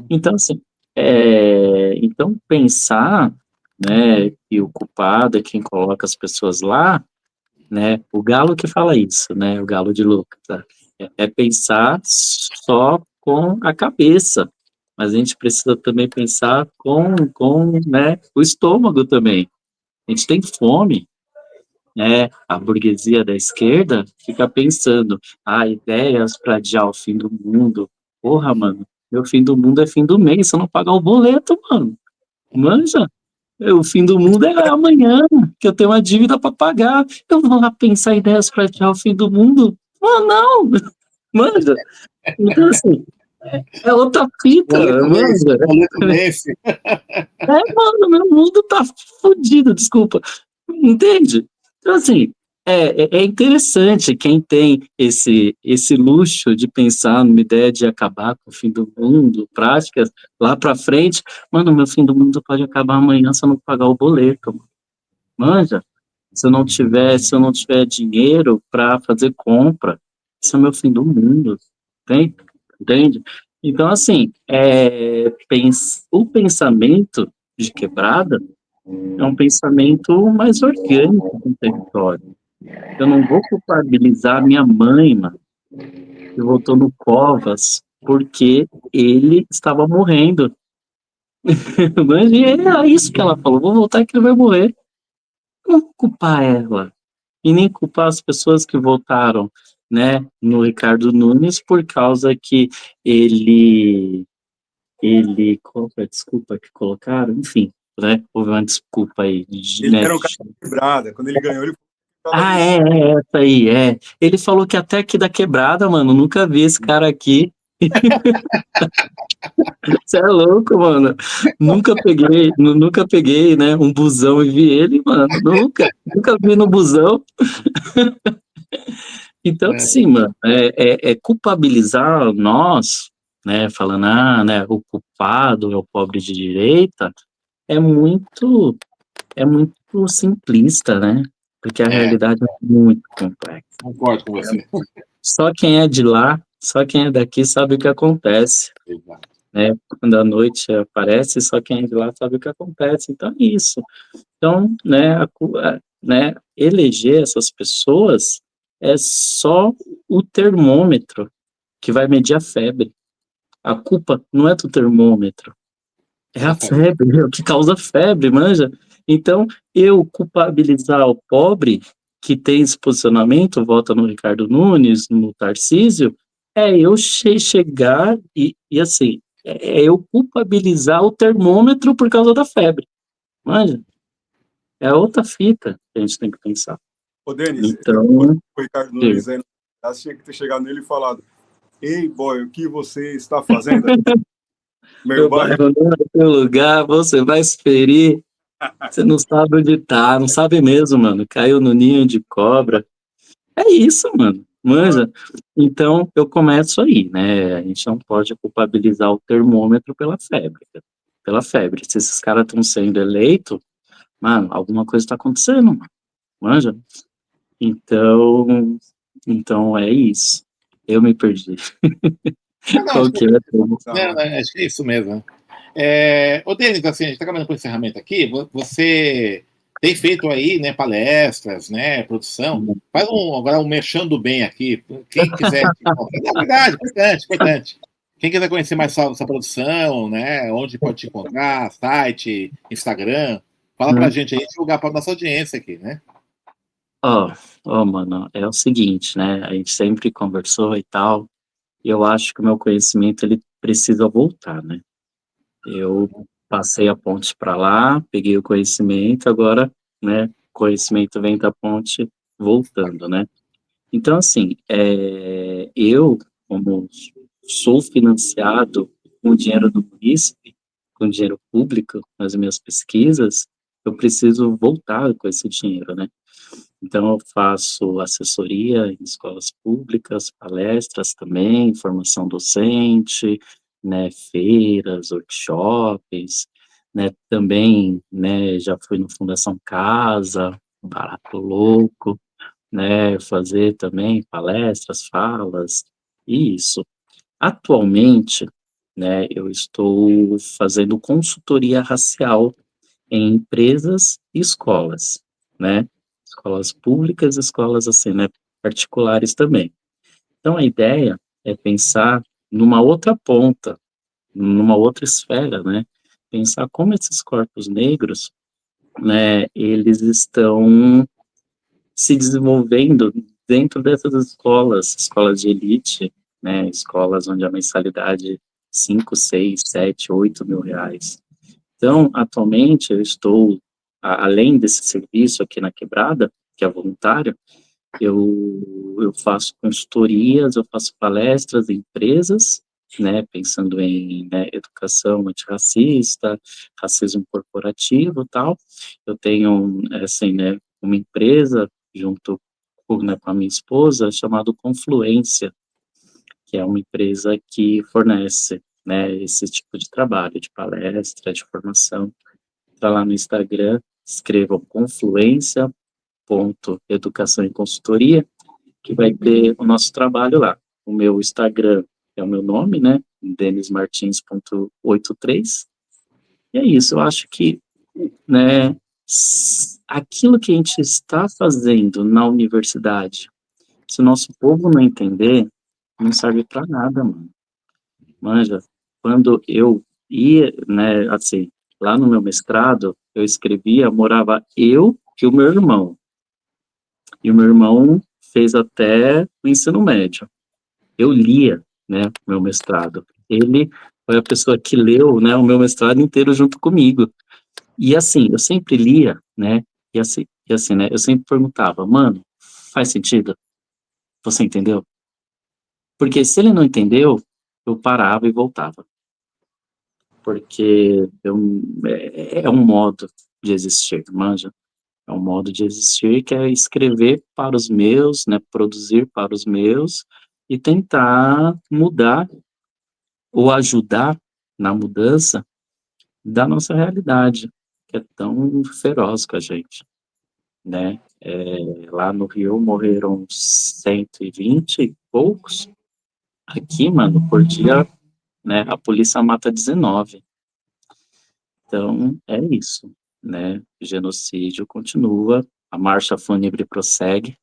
Então, assim, então pensar, né, que o culpado é quem coloca as pessoas lá, né, o Galo que fala isso, né, o Galo de Lucas, tá? É pensar só com a cabeça, mas a gente precisa também pensar com, né, o estômago também. A gente tem fome, né? A burguesia da esquerda fica pensando, ideias para adiar o fim do mundo. Porra, mano, meu fim do mundo é fim do mês, se eu não pagar o boleto, mano. Manja, o fim do mundo é amanhã, que eu tenho uma dívida para pagar. Eu vou lá pensar ideias para adiar o fim do mundo? Não, manja. Então, assim, é outra fita, manja. Mano, meu mundo tá fodido, desculpa. Entende? Então, assim, é interessante quem tem esse luxo de pensar numa ideia de acabar com o fim do mundo, práticas lá pra frente. Mano, meu fim do mundo pode acabar amanhã se eu não pagar o boleto. Manja, se eu não tiver dinheiro para fazer compra, isso é o meu fim do mundo. Entende? Então, assim, o pensamento de quebrada é um pensamento mais orgânico do território. Eu não vou culpabilizar minha mãe, mano, que voltou no Covas porque ele estava morrendo. Mas é isso que ela falou, vou voltar que ele vai morrer. Não vou culpar ela. E nem culpar as pessoas que votaram, né, no Ricardo Nunes por causa que ele, qual foi a desculpa que colocaram? Enfim, né, houve uma desculpa aí. Ele era um cara de quebrada, quando ele ganhou, ele essa aí, Ele falou que até aqui da quebrada, mano, nunca vi esse cara aqui. Você é louco, mano. Nunca peguei, né, um busão e vi ele, mano. Nunca vi no busão. Então, sim, mano, culpabilizar nós, né, falando, né, o culpado é o pobre de direita, é muito, é muito simplista, né? Porque a realidade é muito complexa. Concordo com você. Só quem é de lá, só quem é daqui sabe o que acontece. Exato. né? Quando a noite aparece, só quem é de lá sabe o que acontece. Então é isso. Então, né, né, eleger essas pessoas é só o termômetro que vai medir a febre. A culpa não é do termômetro, é Da a febre. febre, é o que causa febre, manja? Então, eu culpabilizar o pobre que tem esse posicionamento, vota no Ricardo Nunes, no Tarcísio, é eu chegar e assim, é eu culpabilizar o termômetro por causa da febre, manja? É outra fita que a gente tem que pensar. Ô, Denis, Então, o Ricardo digo, Nunes aí, tinha que ter chegado nele e falado: Ei, boy, o que você está fazendo? Meu meu bairro. bairro não é teu lugar, você vai se ferir, você não sabe onde tá, não sabe mesmo, mano, caiu no ninho de cobra. É isso, mano. Manja. Então, eu começo aí, né? A gente não pode culpabilizar o termômetro pela febre, cara. Pela febre. Se esses caras estão sendo eleitos, mano, alguma coisa tá acontecendo, mano. Manja? Então, então é isso. Eu me perdi. Não, Qual que é? Da não, hora. acho que é isso mesmo. Né? Ô, Denis, assim, a gente está caminhando para o encerramento aqui. Você tem feito aí, né, palestras, né, produção. Faz agora um mexendo bem aqui. Quem quiser te encontrar. Na verdade, importante, importante. Quem quiser conhecer mais sobre essa produção, né, onde pode te encontrar, site, Instagram, fala para a gente aí, divulgar para a nossa audiência aqui, né? Ó, ó, mano, é o seguinte, né? A gente sempre conversou e tal, e eu acho que o meu conhecimento ele precisa voltar, né? Eu passei a ponte para lá, peguei o conhecimento, agora, né, conhecimento vem da ponte voltando, né? Então, assim, eu, como sou financiado com dinheiro do munícipe, com dinheiro público nas minhas pesquisas, eu preciso voltar com esse dinheiro, né? Então, eu faço assessoria em escolas públicas, palestras também, formação docente, né, feiras, workshops, né, também, né, já fui no Fundação Casa, Barato Louco, né, fazer também palestras, falas, e isso. Atualmente, né, eu estou fazendo consultoria racial em empresas e escolas, né? Escolas públicas, escolas assim, né? Particulares também. Então a ideia é pensar numa outra ponta, numa outra esfera, né? Pensar como esses corpos negros, né? Eles estão se desenvolvendo dentro dessas escolas, escolas de elite, né? Escolas onde a mensalidade 5, 6, 7, 8 mil reais. Então, atualmente, eu estou, além desse serviço aqui na Quebrada, que é voluntário, eu faço consultorias, eu faço palestras em empresas, né, pensando em, né, educação antirracista, racismo corporativo e tal. Eu tenho, assim, né, uma empresa junto né, com a minha esposa, chamado Confluência, que é uma empresa que fornece, né, esse tipo de trabalho, de palestra, de formação. Está lá no Instagram, escrevam confluência.educação e consultoria, que vai ter o nosso trabalho lá. O meu Instagram é o meu nome, né? denismartins.83. E é isso, eu acho que, né, aquilo que a gente está fazendo na universidade, se o nosso povo não entender, não serve para nada, mano. Manja, quando eu ia, né, assim, lá no meu mestrado, eu escrevia, morava eu e o meu irmão. E o meu irmão fez até o ensino médio. Eu lia, né, meu mestrado. Ele foi a pessoa que leu, né, o meu mestrado inteiro junto comigo. E assim, eu sempre lia, né, e assim, né, eu sempre perguntava, mano, faz sentido? Você entendeu? Porque se ele não entendeu, eu parava e voltava. Porque é um modo de existir, manja? É um modo de existir que é escrever para os meus, né, produzir para os meus e tentar mudar ou ajudar na mudança da nossa realidade, que é tão feroz com a gente, né? Lá no Rio morreram 120 e poucos. Aqui, mano, por dia né? A polícia mata 19. Então, é isso, né? O genocídio continua, a marcha fúnebre prossegue,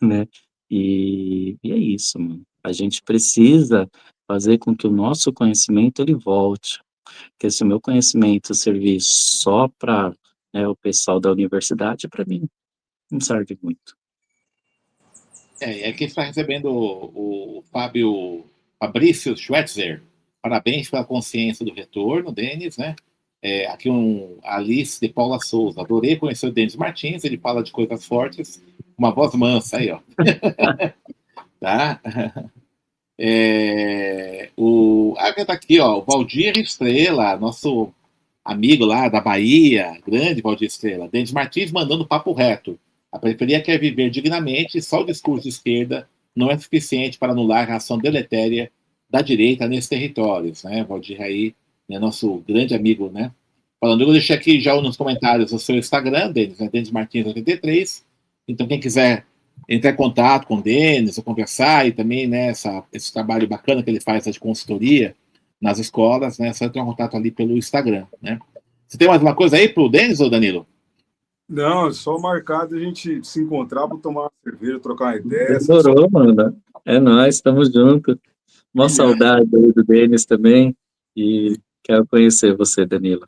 né? E é isso, mano. A gente precisa fazer com que o nosso conhecimento ele volte. Porque se o meu conhecimento servir só para, né, o pessoal da universidade, para mim não serve muito. E aqui está recebendo o Fabrício Schweitzer. Parabéns pela consciência do retorno, Denis, né? Aqui Alice de Paula Souza. Adorei conhecer o Denis Martins, ele fala de coisas fortes, uma voz mansa aí, ó. Tá? Tá aqui, ó, o Valdir Estrela, nosso amigo lá da Bahia, grande Valdir Estrela. Denis Martins mandando papo reto. A periferia quer viver dignamente e só o discurso de esquerda não é suficiente para anular a ação deletéria da direita nesses territórios, né? Valdir aí, né, nosso grande amigo, né? Falando, eu deixei aqui já nos comentários o seu Instagram, Denis, né? Denis Martins 83. Então, quem quiser entrar em contato com o Denis, ou conversar, e também, né, esse trabalho bacana que ele faz de consultoria nas escolas, né? Só entrar em contato ali pelo Instagram, né? Você tem mais uma coisa aí pro Denis, ou Danilo? Não, só marcado a gente se encontrar para tomar uma cerveja, trocar uma ideia. Demorou, mano. É nóis, estamos juntos. Uma saudade aí do Denis também. E quero conhecer você, Danilo.